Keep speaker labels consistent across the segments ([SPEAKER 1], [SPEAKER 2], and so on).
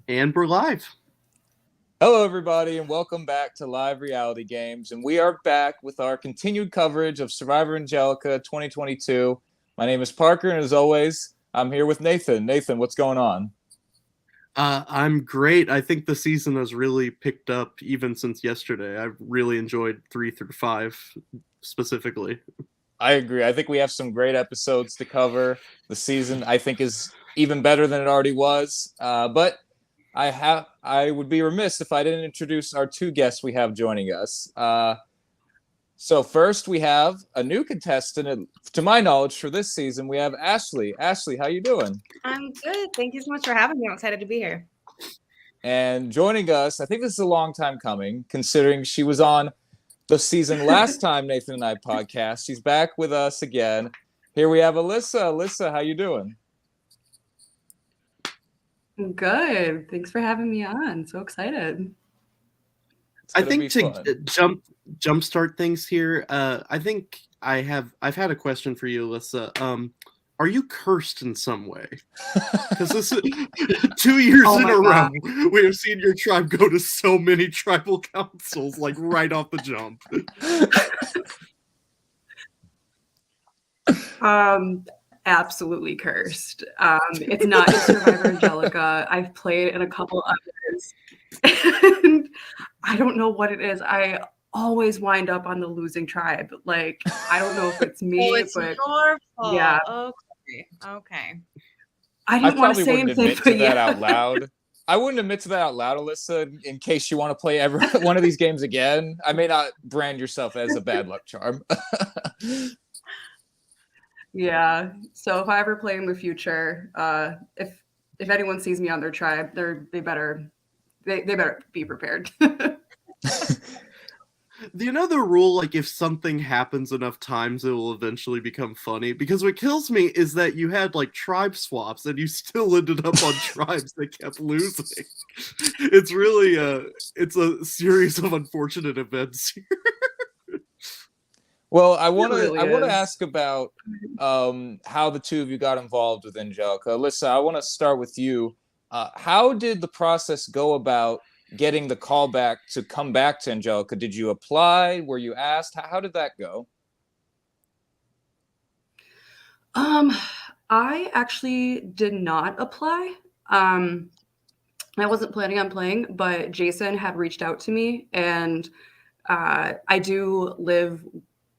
[SPEAKER 1] And we're live.
[SPEAKER 2] Hello, everybody, and welcome back to Live Reality Games. And we are back with our continued coverage of Survivor Angelica 2022. My name is Parker, and as always, I'm here with Nathan. Nathan, what's going on?
[SPEAKER 1] I'm great. I think the season has really picked up even since yesterday. I've really enjoyed 3 through 5 specifically.
[SPEAKER 2] I agree. I think we have some great episodes to cover. The season, I think, is even better than it already was. But I would be remiss if I didn't introduce our two guests we have joining us. So first, we have a new contestant. To my knowledge, for this season, we have Ashley. Ashley, how you doing?
[SPEAKER 3] I'm good. Thank you so much for having me. I'm excited to be here.
[SPEAKER 2] And joining us, I think this is a long time coming, considering she was on the season last time Nathan and I podcast. She's back with us again. Here we have Alyssa. Alyssa, how you doing?
[SPEAKER 4] Good. Thanks for having me on. So excited.
[SPEAKER 1] I think to jumpstart things here, I think I've had a question for you, Alyssa. Are you cursed in some way? Because this is 2 years in a row, we have seen your tribe go to so many tribal councils, like right off the jump.
[SPEAKER 4] Absolutely cursed. It's not just Survivor Angelica. I've played in a couple others, and I don't know what it is. I always wind up on the losing tribe. Like, I don't know if it's me,
[SPEAKER 3] it's
[SPEAKER 4] but
[SPEAKER 3] your fault.
[SPEAKER 4] Yeah.
[SPEAKER 3] Okay.
[SPEAKER 4] I didn't want to say anything,
[SPEAKER 2] admit to that out loud. I wouldn't admit to that out loud, Alyssa, in case you want to play one of these games again. I may not brand yourself as a bad luck charm.
[SPEAKER 4] Yeah. So if I ever play in the future, if anyone sees me on their tribe, they better be prepared.
[SPEAKER 1] Do you know the rule, like, if something happens enough times, it will eventually become funny? Because what kills me is that you had, like, tribe swaps, and you still ended up on tribes that kept losing. It's really it's a series of unfortunate events here.
[SPEAKER 2] Well, I want to ask about how the two of you got involved with Angelica. Alyssa, I want to start with you. How did the process go about getting the call back to come back to Angelica? Did you apply? Were you asked? How did that go?
[SPEAKER 4] I actually did not apply. I wasn't planning on playing, but Jason had reached out to me, and I do live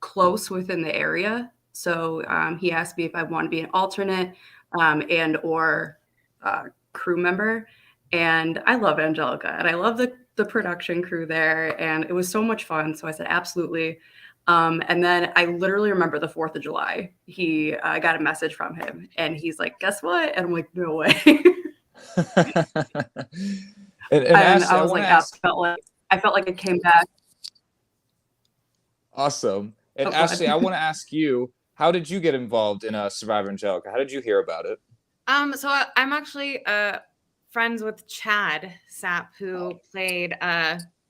[SPEAKER 4] close within the area. So he asked me if I want to be an alternate and or crew member. And I love Angelica, and I love the production crew there, and it was so much fun. So I said, absolutely. And then I literally remember the 4th of July. I got a message from him, and he's like, guess what? And I'm like, no way. and Ashley, I was I felt like it came back.
[SPEAKER 2] Awesome. And Ashley, I want to ask you, how did you get involved in Survivor Angelica? How did you hear about it?
[SPEAKER 3] So I'm actually friends with Chad Sapp, who played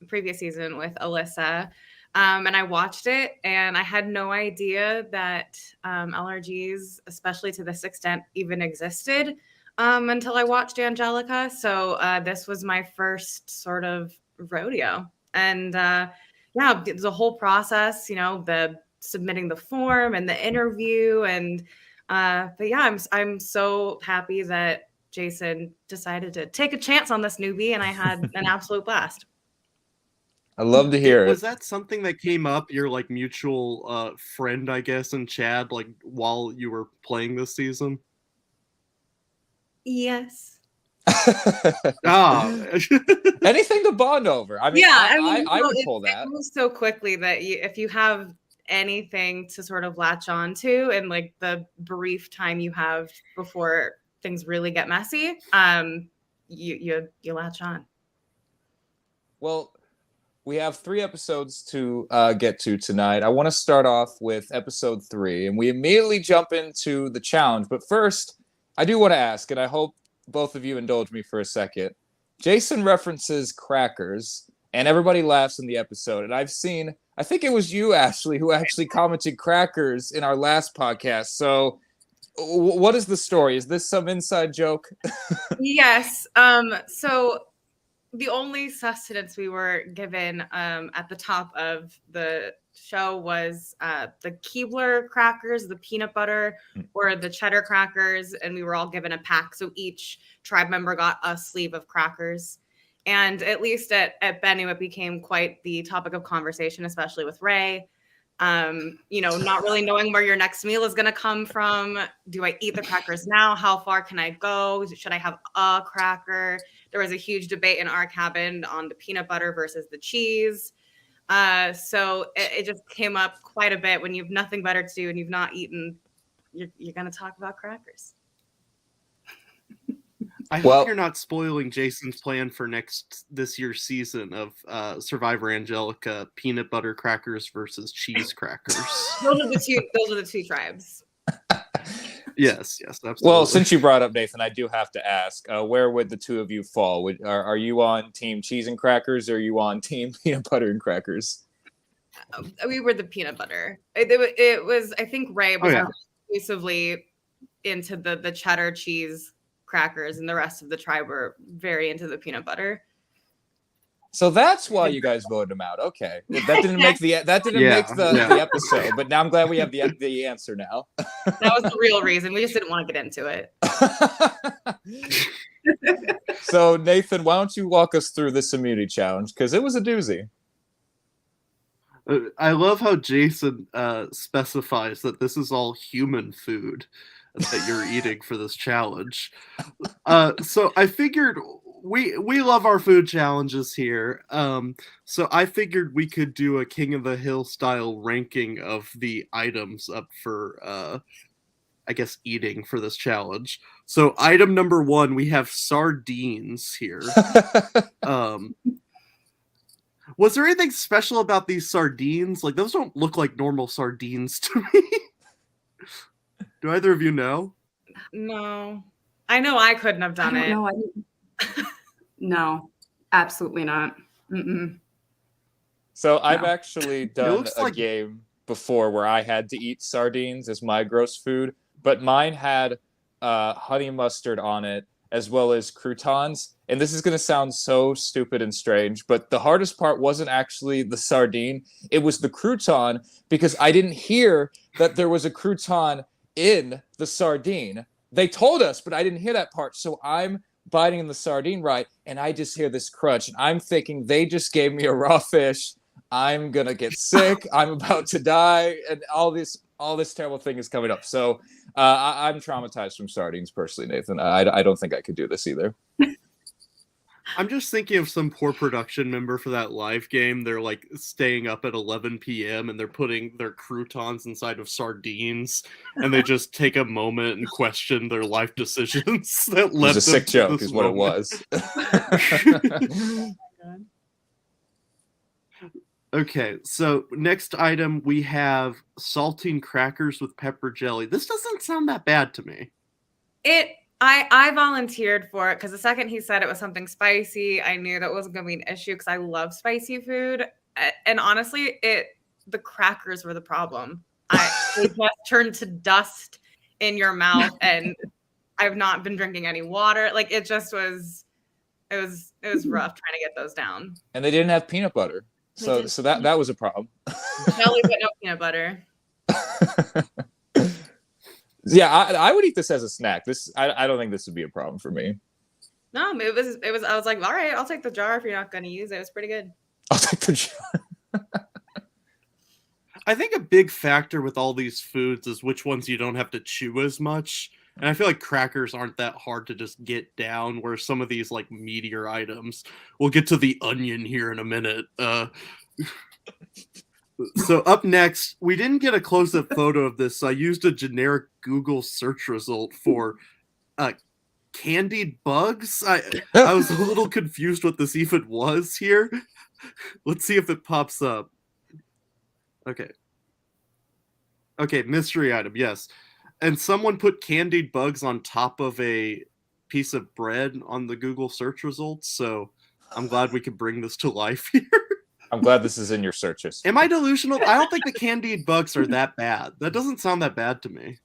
[SPEAKER 3] previous season with Alyssa. And I watched it, and I had no idea that LRGs, especially to this extent, even existed until I watched Angelica. So this was my first sort of rodeo. And yeah, the whole process, the submitting the form and the interview. And but yeah, I'm so happy that Jason decided to take a chance on this newbie, and I had an absolute blast.
[SPEAKER 2] I love to hear it.
[SPEAKER 1] Was that something that came up, your like mutual friend, I guess, and Chad, like while you were playing this season?
[SPEAKER 3] Yes.
[SPEAKER 2] Anything to bond over. I mean, yeah, I would pull that.
[SPEAKER 3] It moves so quickly that if you have anything to sort of latch on to, and like the brief time you have before things really get messy, you latch on.
[SPEAKER 2] Well, we have 3 episodes to get to tonight. I want to start off with episode 3, and we immediately jump into the challenge. But first, I do want to ask, and I hope both of you indulge me for a second. Jason references crackers, and everybody laughs in the episode. And I think it was you, Ashley, who actually commented crackers in our last podcast. So What is the story? Is this some inside joke?
[SPEAKER 3] Yes. So the only sustenance we were given at the top of the show was the Keebler crackers, the peanut butter, or the cheddar crackers, and we were all given a pack. So each tribe member got a sleeve of crackers. And at least at Bennu, it became quite the topic of conversation, especially with Ray. Not really knowing where your next meal is going to come from. Do I eat the crackers now? How far can I go? Should I have a cracker? There was a huge debate in our cabin on the peanut butter versus the cheese. So it just came up quite a bit. When you have nothing better to do and you've not eaten, you're going to talk about crackers.
[SPEAKER 1] I hope you're not spoiling Jason's plan for this year's season of Survivor Angelica: peanut butter crackers versus cheese crackers.
[SPEAKER 3] Those are the two tribes.
[SPEAKER 1] Yes, absolutely.
[SPEAKER 2] Well, since you brought up Nathan, I do have to ask, where would the two of you fall? Are you on team cheese and crackers, or are you on team peanut butter and crackers?
[SPEAKER 3] We were the peanut butter. It was, I think Ray was exclusively into the cheddar cheese crackers, and the rest of the tribe were very into the peanut butter. So
[SPEAKER 2] that's why you guys voted him out. Okay, that didn't make the episode, but now I'm glad we have the answer now.
[SPEAKER 3] That was the real reason. We just didn't want to get into it.
[SPEAKER 2] So Nathan, why don't you walk us through this immunity challenge, because it was a doozy.
[SPEAKER 1] I love how Jason specifies that this is all human food that you're eating for this challenge. So I figured we love our food challenges here. So I figured we could do a King of the Hill style ranking of the items up for I guess eating for this challenge. So item number 1, we have sardines here. Was there anything special about these sardines? Like, those don't look like normal sardines to me. Do either of you know?
[SPEAKER 3] No. I know I couldn't have done it.
[SPEAKER 4] No, I didn't. No, absolutely not. Mm-mm.
[SPEAKER 2] So I've actually done a game before where I had to eat sardines as my gross food, but mine had honey mustard on it, as well as croutons. And this is going to sound so stupid and strange, but the hardest part wasn't actually the sardine. It was the crouton, because I didn't hear that there was a crouton in the sardine. They told us, but I didn't hear that part. So I'm biting in the sardine, right? And I just hear this crunch, and I'm thinking they just gave me a raw fish. I'm going to get sick. I'm about to die. And all this terrible thing is coming up. So I'm traumatized from sardines personally, Nathan. I don't think I could do this either.
[SPEAKER 1] I'm just thinking of some poor production member for that live game. They're like staying up at 11 p.m. and they're putting their croutons inside of sardines, and they just take a moment and question their life decisions that led them to this moment. It was a sick joke is what it was. Okay, so next item we have saltine crackers with pepper jelly. This doesn't sound that bad to me.
[SPEAKER 3] I volunteered for it because the second he said it was something spicy, I knew that wasn't going to be an issue because I love spicy food. And honestly, the crackers were the problem. They just turned to dust in your mouth, and I've not been drinking any water. Like, it just was, it was rough trying to get those down.
[SPEAKER 2] And they didn't have peanut butter. So that was a problem.
[SPEAKER 3] Jelly, but no peanut butter.
[SPEAKER 2] Yeah, I would eat this as a snack. I don't think this would be a problem for me.
[SPEAKER 3] No, it was. I was like, all right, I'll take the jar if you're not going to use it. It was pretty good.
[SPEAKER 2] I'll take the jar.
[SPEAKER 1] I think a big factor with all these foods is which ones you don't have to chew as much. And I feel like crackers aren't that hard to just get down, where some of these like meatier items. We'll get to the onion here in a minute. So up next, we didn't get a close-up photo of this, so I used a generic Google search result for candied bugs. I was a little confused what this even was here. Let's see if it pops up. Okay, mystery item, yes. And someone put candied bugs on top of a piece of bread on the Google search results, so I'm glad we could bring this to life here.
[SPEAKER 2] I'm glad this is in your searches.
[SPEAKER 1] Am I delusional? I don't think the candied bugs are that bad. That doesn't sound that bad to me.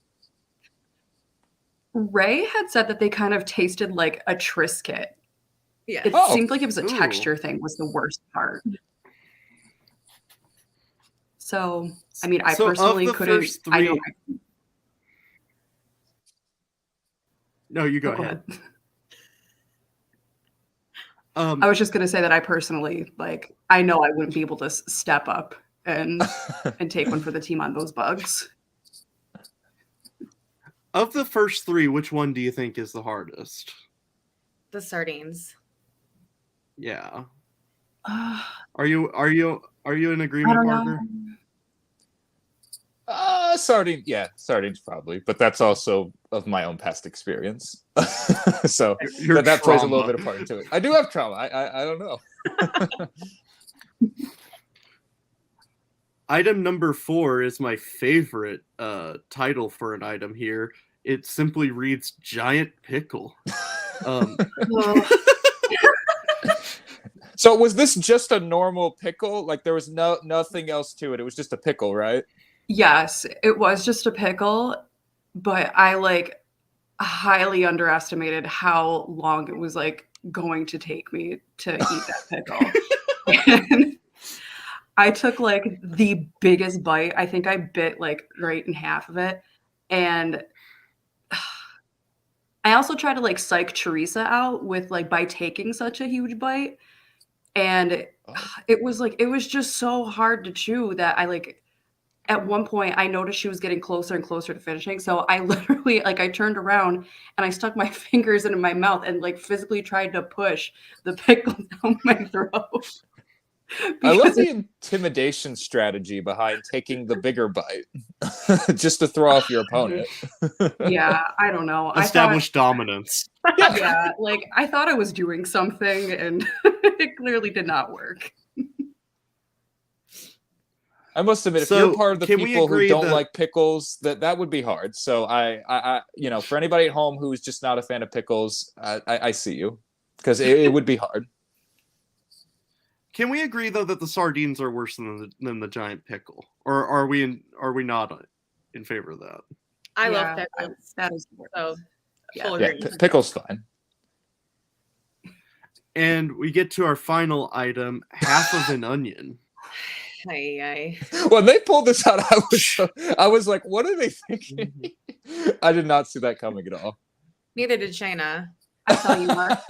[SPEAKER 4] Ray had said that they kind of tasted like a Triscuit.
[SPEAKER 3] Yeah.
[SPEAKER 4] It seemed like it was a texture thing was the worst part. So, I mean, I personally couldn't.
[SPEAKER 1] First three, no, you go ahead.
[SPEAKER 4] I was just gonna say that I personally, like, I know I wouldn't be able to step up and take one for the team on those bugs.
[SPEAKER 1] Of the first three, which one do you think is the hardest?
[SPEAKER 3] The sardines.
[SPEAKER 1] Yeah. Are you in agreement, Parker?
[SPEAKER 2] Sardines probably, but that's also of my own past experience. So
[SPEAKER 1] Your
[SPEAKER 2] that plays a little
[SPEAKER 1] trauma.
[SPEAKER 2] bit of part into it. I do have trauma. I don't know.
[SPEAKER 1] Item number 4 is my favorite title for an item here. It simply reads Giant Pickle.
[SPEAKER 2] So was this just a normal pickle? Like there was nothing else to it. It was just a pickle, right?
[SPEAKER 4] Yes, it was just a pickle, but I like highly underestimated how long it was like going to take me to eat that pickle. And I took like the biggest bite. I think I bit like right in half of it. And I also tried to like psych Teresa out with like by taking such a huge bite. And it was just so hard to chew that I like at one point I noticed she was getting closer and closer to finishing. So I literally like I turned around and I stuck my fingers into my mouth and like physically tried to push the pickle down my throat.
[SPEAKER 2] I love the intimidation strategy behind taking the bigger bite just to throw off your opponent.
[SPEAKER 4] Yeah, I don't know.
[SPEAKER 1] Establish dominance.
[SPEAKER 4] Yeah, like I thought I was doing something and it clearly did not work.
[SPEAKER 2] I must admit, if you're part of the people who don't like pickles, that would be hard. So I for anybody at home who's just not a fan of pickles, I see you, because it would be hard.
[SPEAKER 1] Can we agree though that the sardines are worse than the giant pickle, or are we not in favor of that?
[SPEAKER 3] I love pickles.
[SPEAKER 4] That is worse.
[SPEAKER 2] So pickles fine.
[SPEAKER 1] And we get to our final item, half of an onion.
[SPEAKER 2] When they pulled this out, I was like, what are they thinking? I did not see that coming at all.
[SPEAKER 3] Neither did Shayna.
[SPEAKER 4] I tell you what.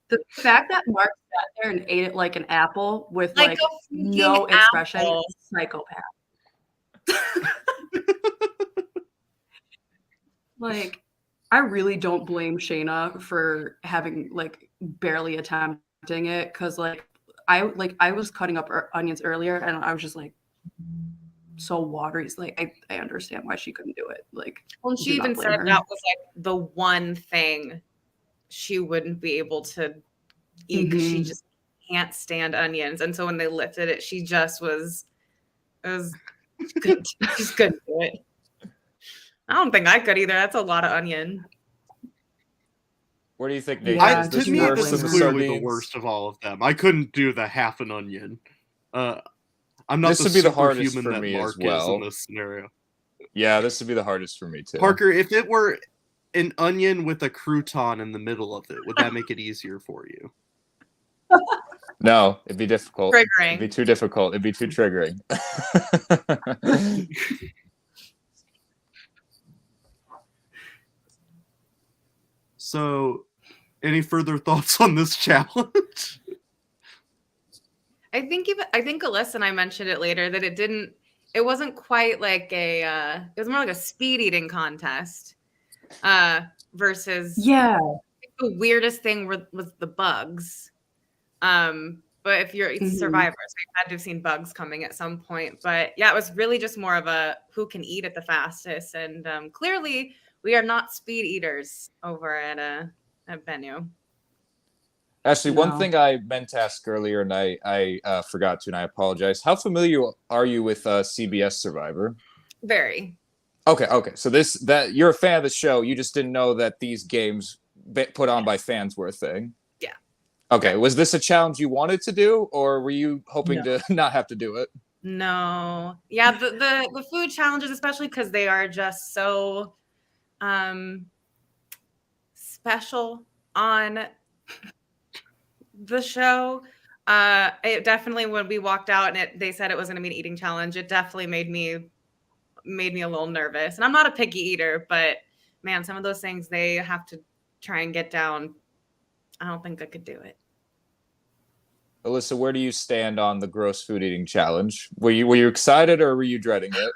[SPEAKER 4] The fact that Mark sat there and ate it like an apple with like no expression, psychopath. Like, I really don't blame Shayna for having like barely attempting it, because I was cutting up onions earlier and I was just like so watery. It's like I understand why she couldn't do it. Like,
[SPEAKER 3] well, she even said that was like the one thing she wouldn't be able to eat because she just can't stand onions. And so when they lifted it, she just just couldn't do it. I don't think I could either. That's a lot of onion.
[SPEAKER 2] What do you think, Nate?
[SPEAKER 1] Yeah, to me, this is clearly the worst of all of them. I couldn't do the half an onion. I'm not
[SPEAKER 2] this
[SPEAKER 1] the
[SPEAKER 2] would be the hardest
[SPEAKER 1] superhuman
[SPEAKER 2] for
[SPEAKER 1] that
[SPEAKER 2] me
[SPEAKER 1] Mark
[SPEAKER 2] as well.
[SPEAKER 1] is in this scenario.
[SPEAKER 2] Yeah, this would be the hardest for me too.
[SPEAKER 1] Parker, if it were an onion with a crouton in the middle of it, would that make it easier for you?
[SPEAKER 2] No, it'd be difficult.
[SPEAKER 3] Triggering.
[SPEAKER 2] It'd be too difficult. It'd be too triggering.
[SPEAKER 1] So, any further thoughts on this challenge?
[SPEAKER 3] I think Alyssa and I mentioned it later that it wasn't quite like it was more like a speed eating contest versus the weirdest thing was the bugs. But if you're a survivor, so you had to have seen bugs coming at some point. But yeah, it was really just more of a who can eat it the fastest. And clearly we are not speed eaters over at Bennu.
[SPEAKER 2] Actually, one thing I meant to ask earlier and I forgot to, and I apologize. How familiar are you with CBS Survivor?
[SPEAKER 3] Very.
[SPEAKER 2] Okay. So that you're a fan of the show. You just didn't know that these games put on by fans were a thing.
[SPEAKER 3] Yeah.
[SPEAKER 2] Okay. Was this a challenge you wanted to do, or were you hoping to not have to do it?
[SPEAKER 3] No. Yeah, the food challenges, especially because they are just so special on the show. It definitely, when we walked out and they said it was going to be an eating challenge, it definitely made me a little nervous. And I'm not a picky eater, but man, some of those things they have to try and get down. I don't think I could do it.
[SPEAKER 2] Alyssa, where do you stand on the gross food eating challenge? Were you excited or were you dreading it?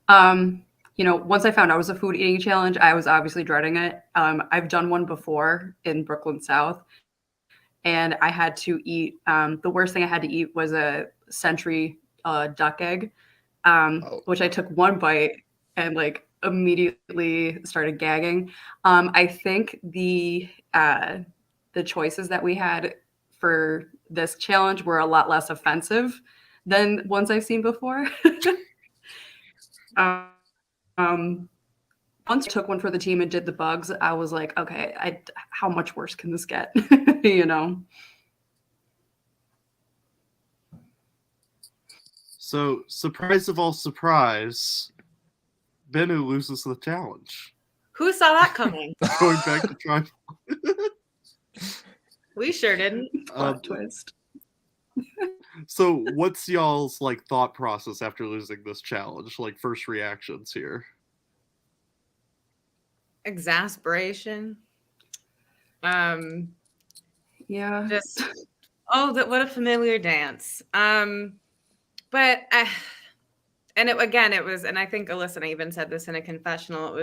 [SPEAKER 4] Once I found out it was a food eating challenge, I was obviously dreading it. I've done one before in Brooklyn South, and I had to eat. The worst thing I had to eat was a Century duck egg, which I took one bite and like immediately started gagging. I think the choices that we had for this challenge were a lot less offensive than ones I've seen before. Once I took one for the team and did the bugs, I was like, okay, how much worse can this get?
[SPEAKER 1] So, surprise of all surprise, Bennu loses the challenge.
[SPEAKER 3] Who saw that coming?
[SPEAKER 1] Going back to try.
[SPEAKER 3] We sure didn't.
[SPEAKER 4] Plot twist.
[SPEAKER 1] So, what's y'all's like thought process after losing this challenge? Like first reactions here.
[SPEAKER 3] Exasperation.
[SPEAKER 4] Yeah.
[SPEAKER 3] Just what a familiar dance. And it was, and I think Alyssa even said this in a confessional.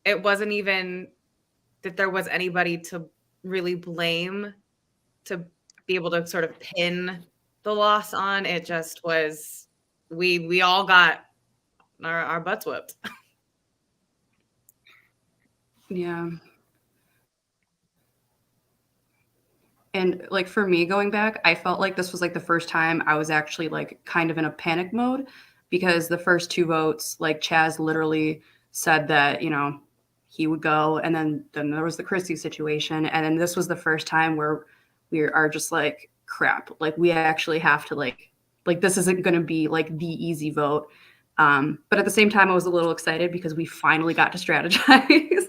[SPEAKER 3] It wasn't even that there was anybody to really blame to be able to sort of pin the loss on. It just was we all got our butts whipped.
[SPEAKER 4] Yeah. And like for me going back, I felt like this was like the first time I was actually like kind of in a panic mode, because the first two votes, like Chaz literally said that, he would go, and then there was the Christy situation. And then this was the first time where we are just like, crap, like we actually have to like this isn't going to be like the easy vote. But at the same time, I was a little excited because we finally got to strategize.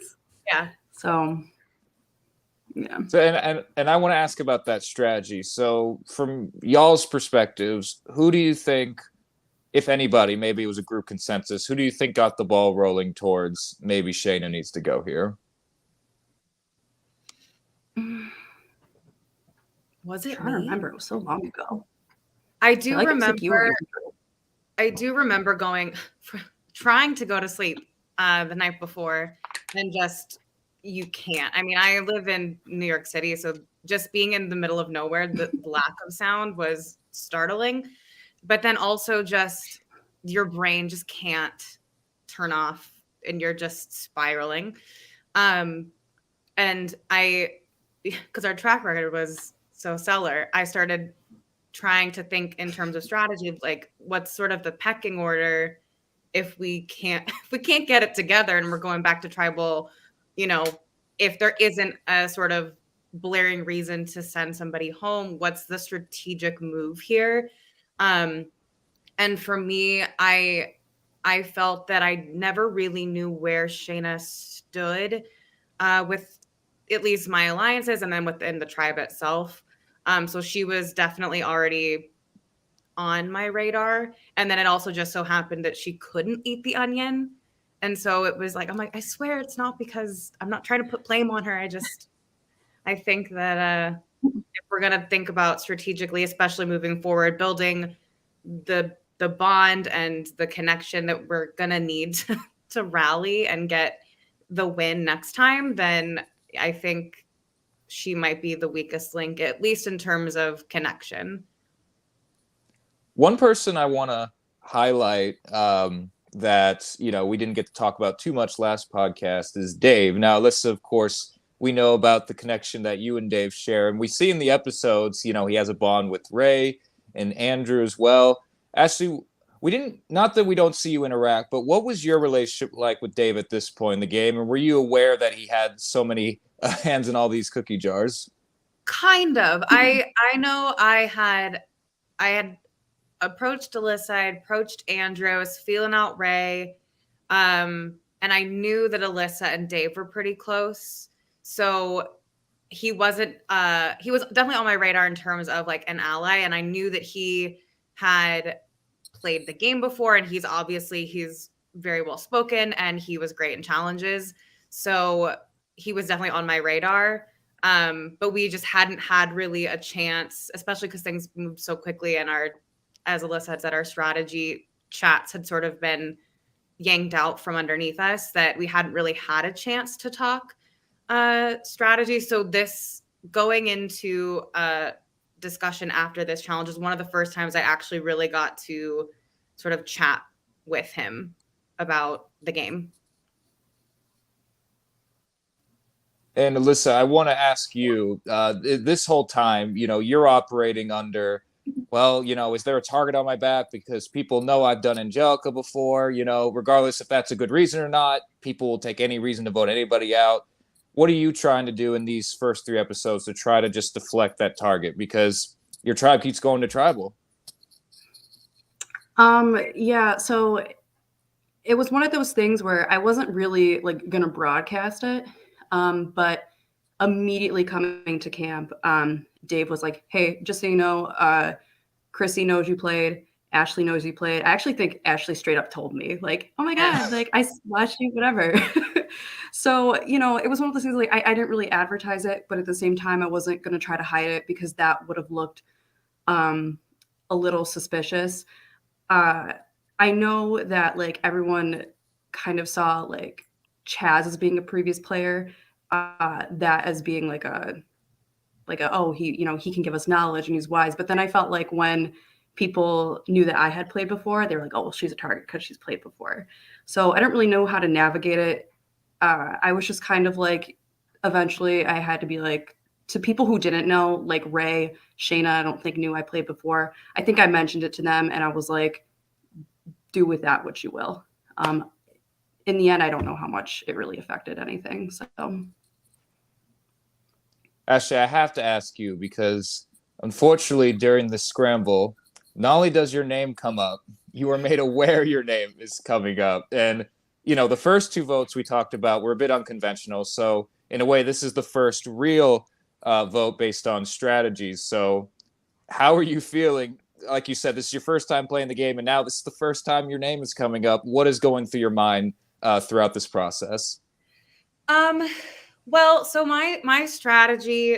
[SPEAKER 3] Yeah.
[SPEAKER 4] So, yeah.
[SPEAKER 2] So, and I want to ask about that strategy. So, from y'all's perspectives, who do you think, if anybody, maybe it was a group consensus, who do you think got the ball rolling towards maybe Shayna needs to go here?
[SPEAKER 3] Was it
[SPEAKER 4] I'm trying to
[SPEAKER 3] me?
[SPEAKER 4] remember. It was so long ago.
[SPEAKER 3] I do
[SPEAKER 4] like
[SPEAKER 3] remember. I do remember trying to go to sleep the night before, and just you can't. I mean, I live in New York City, so just being in the middle of nowhere, the lack of sound was startling. But then also just your brain just can't turn off, and you're just spiraling. And because our track record was so stellar, I started trying to think in terms of strategy, like what's sort of the pecking order if we can't get it together and we're going back to tribal, if there isn't a sort of blaring reason to send somebody home, what's the strategic move here? And for me, I felt that I never really knew where Shayna stood with at least my alliances and then within the tribe itself. So she was definitely already on my radar. And then it also just so happened that she couldn't eat the onion. And so it was like, I'm like, I swear it's not because I'm not trying to put blame on her. I think that if we're going to think about strategically, especially moving forward, building the bond and the connection that we're going to need to rally and get the win next time, then I think she might be the weakest link, at least in terms of connection.
[SPEAKER 2] One person I want to highlight that, we didn't get to talk about too much last podcast is Dave. Now, Alyssa, of course, we know about the connection that you and Dave share, and we see in the episodes, he has a bond with Ray and Andrew as well. Ashley, not that we don't see you interact, but what was your relationship like with Dave at this point in the game? And were you aware that he had so many hands in all these cookie jars?
[SPEAKER 3] Kind of. I know I had approached Alyssa, I had approached Andrew, I was feeling out Ray. And I knew that Alyssa and Dave were pretty close. So he was definitely on my radar in terms of like an ally. And I knew that he had played the game before, and he's very well spoken and he was great in challenges. So he was definitely on my radar. But we just hadn't had really a chance, especially because things moved so quickly, and as Alyssa had said, our strategy chats had sort of been yanked out from underneath us, that we hadn't really had a chance to talk strategy. So this going into a discussion after this challenge is one of the first times I actually really got to sort of chat with him about the game.
[SPEAKER 2] And Alyssa, I want to ask you, this whole time, you're operating under, well, is there a target on my back? Because people know I've done Angelica before, regardless if that's a good reason or not, people will take any reason to vote anybody out. What are you trying to do in these first 3 episodes to try to just deflect that target? Because your tribe keeps going to tribal.
[SPEAKER 4] Yeah, so it was one of those things where I wasn't really like gonna broadcast it. But immediately coming to camp, Dave was like, hey, just so you know, Chrissy knows you played. Ashley knows you played. I actually think Ashley straight up told me, like, oh my God, like I watched you, whatever. So, it was one of those things like I didn't really advertise it, but at the same time, I wasn't going to try to hide it because that would have looked a little suspicious. I know that like everyone kind of saw like Chaz as being a previous player, that as being like a oh, he can give us knowledge and he's wise. But then I felt like when people knew that I had played before, they were like, oh, well, she's a target because she's played before. So I don't really know how to navigate it. I was just kind of like, eventually I had to be like, to people who didn't know, like Ray, Shayna, I don't think knew I played before. I think I mentioned it to them and I was like, do with that what you will. In the end, I don't know how much it really affected anything. So,
[SPEAKER 2] Ashley, I have to ask you because unfortunately during the scramble, not only does your name come up, you are made aware your name is coming up. And, the first 2 votes we talked about were a bit unconventional. So in a way, this is the first real vote based on strategies. So how are you feeling? Like you said, this is your first time playing the game, and now this is the first time your name is coming up. What is going through your mind throughout this process?
[SPEAKER 3] Well, so my strategy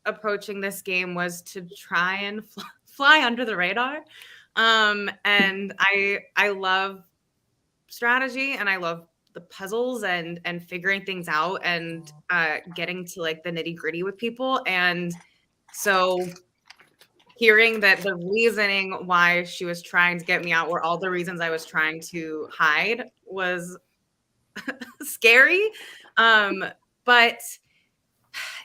[SPEAKER 3] approaching this game was to try and fly under the radar. And I love strategy and I love the puzzles and figuring things out and getting to like the nitty-gritty with people. And so hearing that the reasoning why she was trying to get me out were all the reasons I was trying to hide was scary. But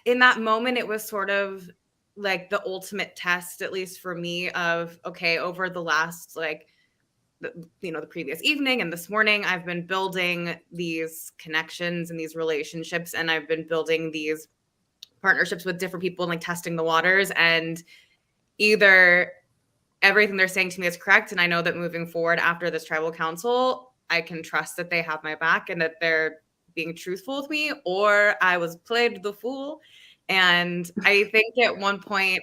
[SPEAKER 3] in that moment, it was sort of like the ultimate test, at least for me, of, okay, over the last, like, the previous evening and this morning, I've been building these connections and these relationships, and I've been building these partnerships with different people and like testing the waters. And either everything they're saying to me is correct, and I know that moving forward after this tribal council, I can trust that they have my back and that they're being truthful with me, or I was played the fool. And I think at one point,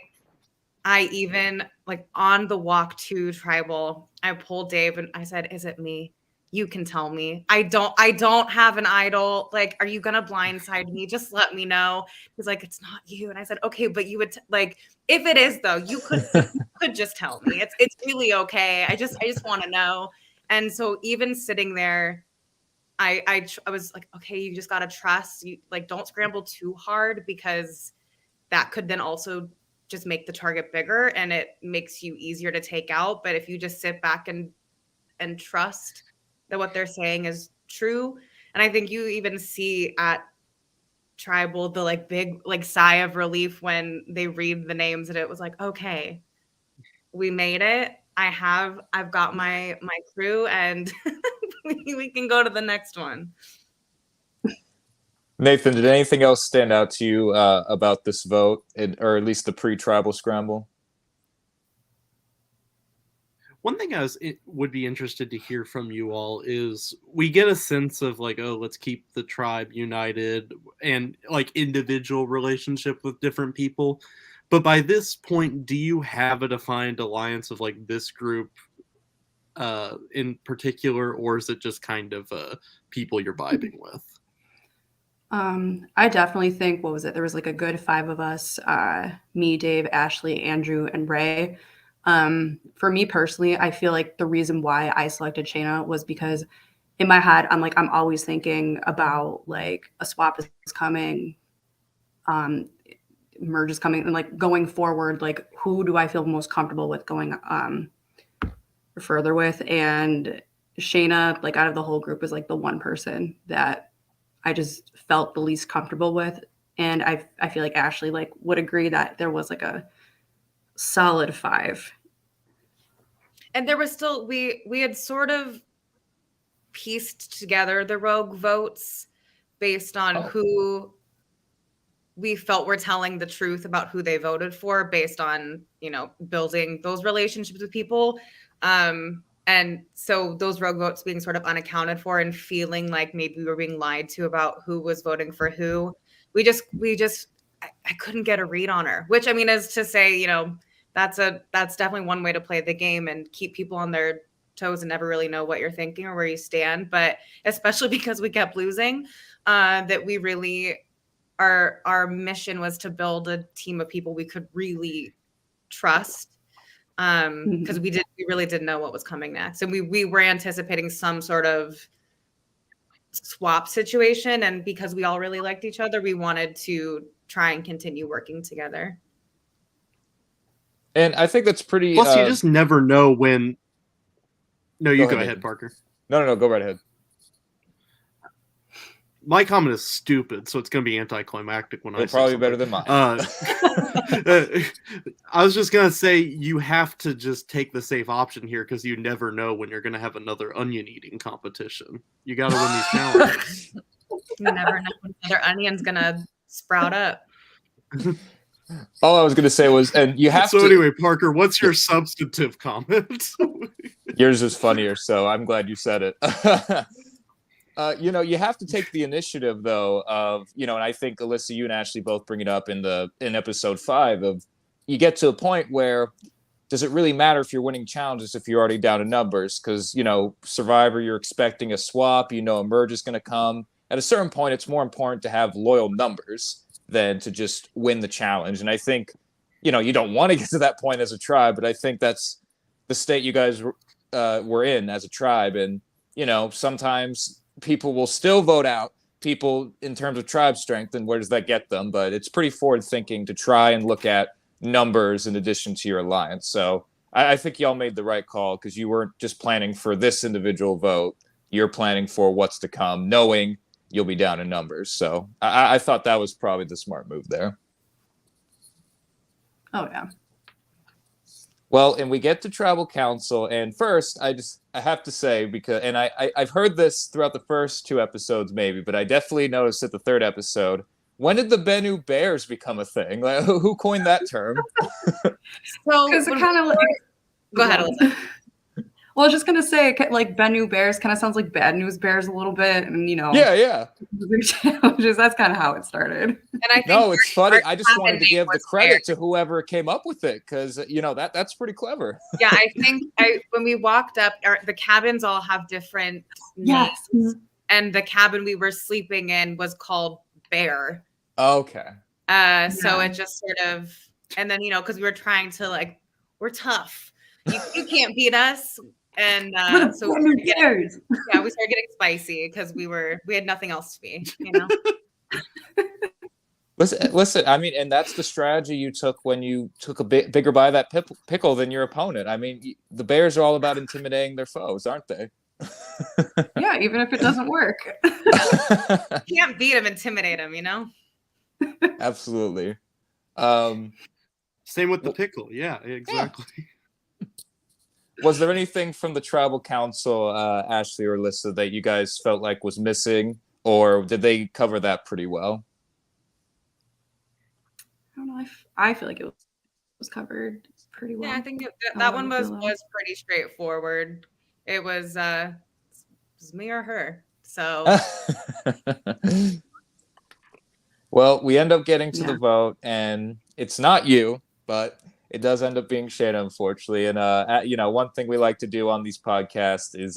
[SPEAKER 3] I even like on the walk to tribal, I pulled Dave and I said, "Is it me? You can tell me. I don't have an idol. Like, are you gonna blindside me? Just let me know." He's like, "It's not you." And I said, "Okay, but you would like if it is though, you could just tell me. It's really okay. I just want to know." And so even sitting there, I was like, okay, you just got to trust. You like, don't scramble too hard because that could then also just make the target bigger and it makes you easier to take out. But if you just sit back and trust that what they're saying is true. And I think you even see at tribal, the like big, like sigh of relief when they read the names and it was like, okay, we made it. I've got my crew and we can go to the next one.
[SPEAKER 2] Nathan, did anything else stand out to you about this vote, or at least the pre-tribal scramble?
[SPEAKER 1] One thing would be interested to hear from you all is we get a sense of like, oh, let's keep the tribe united and like individual relationship with different people. But by this point, do you have a defined alliance of like this group in particular, or is it just kind of people you're vibing with?
[SPEAKER 4] I definitely think, what was it? There was like a good 5 of us, me, Dave, Ashley, Andrew, and Ray. For me personally, I feel like the reason why I selected Shayna was because in my head, I'm always thinking about like a swap is coming, merge is coming, and like going forward, like who do I feel most comfortable with going further with? And Shayna, like out of the whole group, was like the one person that I just felt the least comfortable with. And I feel like Ashley like would agree that there was like a solid 5.
[SPEAKER 3] And there was still we had sort of pieced together the rogue votes based on who we felt were telling the truth about who they voted for, based on, you know, building those relationships with people. And so those rogue votes being sort of unaccounted for and feeling like maybe we were being lied to about who was voting for who. I couldn't get a read on her, which I mean is to say, you know, that's definitely one way to play the game and keep people on their toes and never really know what you're thinking or where you stand. But especially because we kept losing, that we really, our mission was to build a team of people we could really trust. Because we really didn't know what was coming next. And we were anticipating some sort of swap situation. And because we all really liked each other, we wanted to try and continue working together.
[SPEAKER 2] And I think that's pretty.
[SPEAKER 1] Plus, you just never know when. No, you go ahead, Parker.
[SPEAKER 2] No, go right ahead.
[SPEAKER 1] My comment is stupid, so it's going to be anticlimactic when
[SPEAKER 2] It's probably better than mine.
[SPEAKER 1] I was just going to say you have to just take the safe option here because you never know when you're going to have another onion eating competition. You got to win these challenges.
[SPEAKER 3] You never know when another onion's going to sprout up.
[SPEAKER 2] All I was going to say was, and you have
[SPEAKER 1] to. So anyway, Parker, what's your substantive comment?
[SPEAKER 2] Yours is funnier, so I'm glad you said it. You know, you have to take the initiative, though, of, you know, and I think, Alyssa, you and Ashley both bring it up in episode 5 of, you get to a point where, does it really matter if you're winning challenges if you're already down in numbers? Because, you know, Survivor, you're expecting a swap, you know, a merge is going to come. At a certain point, it's more important to have loyal numbers than to just win the challenge. And I think, you know, you don't want to get to that point as a tribe, but I think that's the state you guys were in as a tribe. And, you know, sometimes people will still vote out people in terms of tribe strength, and where does that get them? But it's pretty forward thinking to try and look at numbers in addition to your alliance. So I think y'all made the right call, because you weren't just planning for this individual vote. You're planning for what's to come, knowing you'll be down in numbers. So I thought that was probably the smart move there.
[SPEAKER 4] Oh, yeah.
[SPEAKER 2] Well, and we get to Tribal Council, and first, I have to say, because, and I've heard this throughout the first 2 episodes, maybe, but I definitely noticed at the 3rd episode, when did the Bennu Bears become a thing? Like, who coined that term?
[SPEAKER 4] So, because it kind of like,
[SPEAKER 3] go ahead, Alyssa.
[SPEAKER 4] Well, I was just gonna say, like, Bennu Bears kind of sounds like Bad News Bears a little bit, and you know,
[SPEAKER 2] yeah,
[SPEAKER 4] challenges. That's kind of how it started.
[SPEAKER 3] And I think
[SPEAKER 2] no, it's funny. I just wanted to give the credit to whoever came up with it, because you know that's pretty clever.
[SPEAKER 3] Yeah, I think when we walked up, the cabins all have different names, and the cabin we were sleeping in was called Bear.
[SPEAKER 2] Okay.
[SPEAKER 3] So it just sort of, and then, you know, because we were trying to, like, we're tough. You can't beat us. And so we started getting spicy because we had nothing else to be, you know.
[SPEAKER 2] Listen. I mean, and that's the strategy you took when you took a bigger bite of that pickle than your opponent. I mean, the Bears are all about intimidating their foes, aren't they?
[SPEAKER 4] Yeah, even if it doesn't work.
[SPEAKER 3] You can't beat them, intimidate them, you know.
[SPEAKER 2] Absolutely.
[SPEAKER 1] Same with the pickle. Yeah, exactly.
[SPEAKER 2] Yeah. Was there anything from the Tribal Council, Ashley or Alyssa, that you guys felt like was missing, or did they cover that pretty well?
[SPEAKER 4] I don't know. I feel like it was covered pretty well.
[SPEAKER 3] Yeah, I think that one was pretty straightforward. It was me or her. So
[SPEAKER 2] well, we end up getting to the vote, and it's not you, but it does end up being Shayna, unfortunately. And one thing we like to do on these podcasts is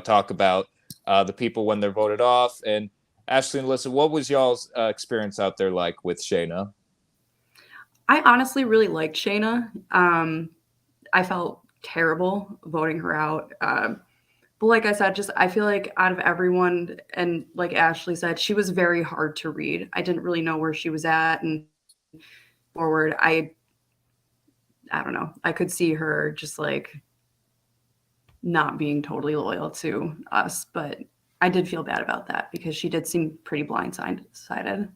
[SPEAKER 2] talk about the people when they're voted off. And Ashley and Alyssa, what was y'all's experience out there like with Shayna?
[SPEAKER 4] I honestly really liked Shayna. I felt terrible voting her out. But like I said, I feel like out of everyone, and like Ashley said, she was very hard to read. I didn't really know where she was at and forward. I don't know. I could see her just like not being totally loyal to us, but I did feel bad about that because she did seem pretty blindsided.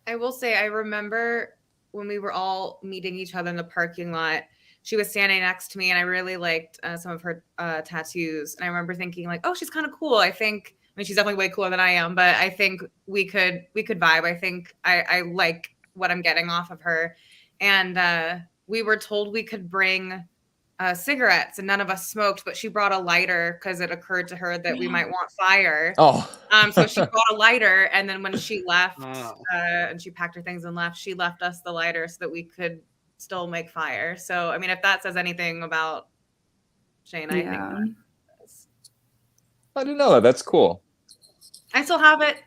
[SPEAKER 3] I will say, I remember when we were all meeting each other in the parking lot, she was standing next to me, and I really liked some of her tattoos. And I remember thinking like, oh, she's kind of cool. I mean, she's definitely way cooler than I am, but I think we could vibe. I think I like what I'm getting off of her. And we were told we could bring cigarettes, and none of us smoked, but she brought a lighter because it occurred to her that we might want fire. So she brought a lighter, and then when she left and she packed her things and left, she left us the lighter so that we could still make fire. So I mean, if that says anything about Shane, I think
[SPEAKER 2] I didn't know that. That's cool.
[SPEAKER 3] I still have it.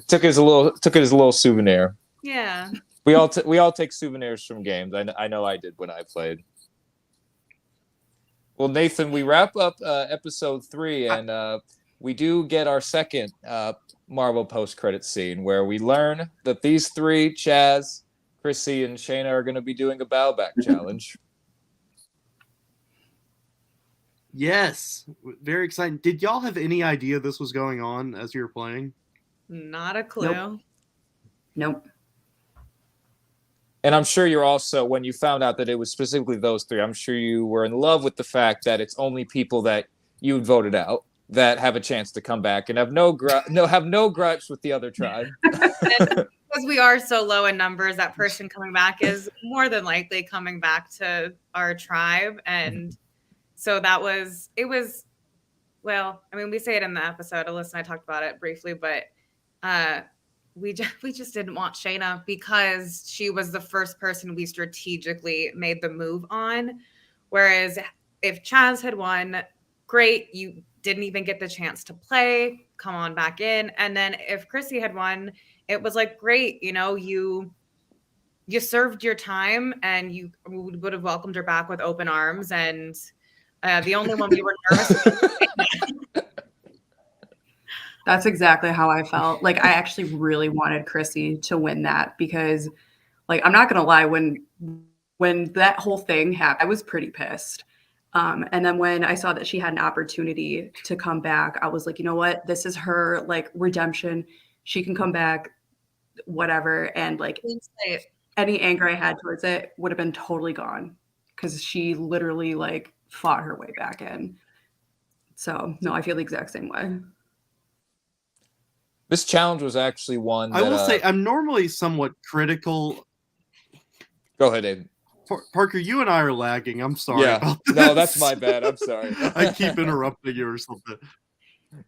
[SPEAKER 2] Took it as a little souvenir.
[SPEAKER 3] Yeah.
[SPEAKER 2] We all take souvenirs from games. I know I did when I played. Well, Nathan, we wrap up episode 3, and we do get our second Marvel post-credit scene where we learn that these 3, Chaz, Chrissy, and Shayna, are going to be doing a bow back challenge.
[SPEAKER 1] Yes, very exciting. Did y'all have any idea this was going on as you were playing?
[SPEAKER 3] Not a clue.
[SPEAKER 4] Nope.
[SPEAKER 2] And I'm sure you're also, when you found out that it was specifically those 3, I'm sure you were in love with the fact that it's only people that you voted out that have a chance to come back and have no gripes with the other tribe.
[SPEAKER 3] Because we are so low in numbers, that person coming back is more than likely coming back to our tribe. And so well, I mean, we say it in the episode, Alyssa and I talked about it briefly, but we just didn't want Shayna because she was the first person we strategically made the move on. Whereas if Chaz had won, great, you didn't even get the chance to play, come on back in. And then if Chrissy had won, it was like, great, you served your time, and you would have welcomed her back with open arms. And the only one we were nervous about.
[SPEAKER 4] That's exactly how I felt. Like, I actually really wanted Chrissy to win that because, like, I'm not going to lie, when that whole thing happened, I was pretty pissed. And then when I saw that she had an opportunity to come back, I was like, you know what? This is her, like, redemption. She can come back, whatever. And, like, any anger I had towards it would have been totally gone because she literally, like, fought her way back in. So, no, I feel the exact same way.
[SPEAKER 2] This challenge was actually one that,
[SPEAKER 1] I will say I'm normally somewhat critical.
[SPEAKER 2] Go ahead, David.
[SPEAKER 1] Parker, you and I are lagging. I'm sorry about this.
[SPEAKER 2] No, that's my bad. I'm sorry.
[SPEAKER 1] I keep interrupting you or something.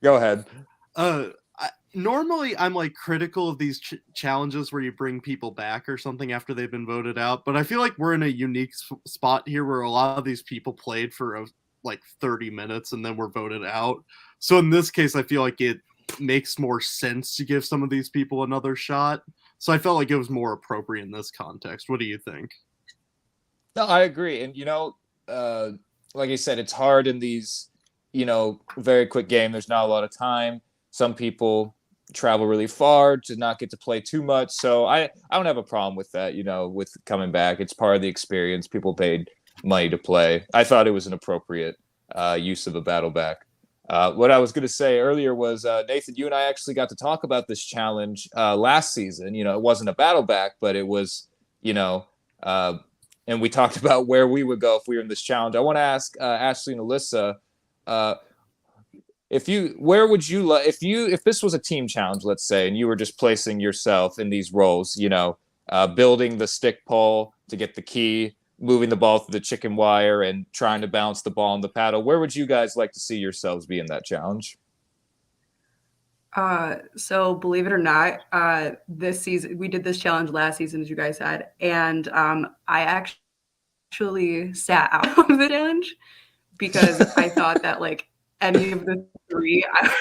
[SPEAKER 2] Go ahead.
[SPEAKER 1] Normally, I'm like critical of these challenges where you bring people back or something after they've been voted out. But I feel like we're in a unique spot here where a lot of these people played for like 30 minutes and then were voted out. So in this case, I feel like it makes more sense to give some of these people another shot. So I felt like it was more appropriate in this context. What do you think?
[SPEAKER 2] No, I agree. And, like I said, it's hard in these, very quick game. There's not a lot of time. Some people travel really far to not get to play too much. So I don't have a problem with that, with coming back. It's part of the experience. People paid money to play. I thought it was an appropriate use of a battle back. What I was going to say earlier was, Nathan, you and I actually got to talk about this challenge last season. It wasn't a battle back, but it was, and we talked about where we would go if we were in this challenge. I want to ask Ashley and Alyssa, where would you if this was a team challenge, let's say, and you were just placing yourself in these roles, building the stick pole to get the key, moving the ball through the chicken wire, and trying to bounce the ball on the paddle, where would you guys like to see yourselves be in that challenge?
[SPEAKER 4] So believe it or not, this season we did this challenge last season, as you guys said, and I actually sat out of the challenge because I thought that like any of the three, I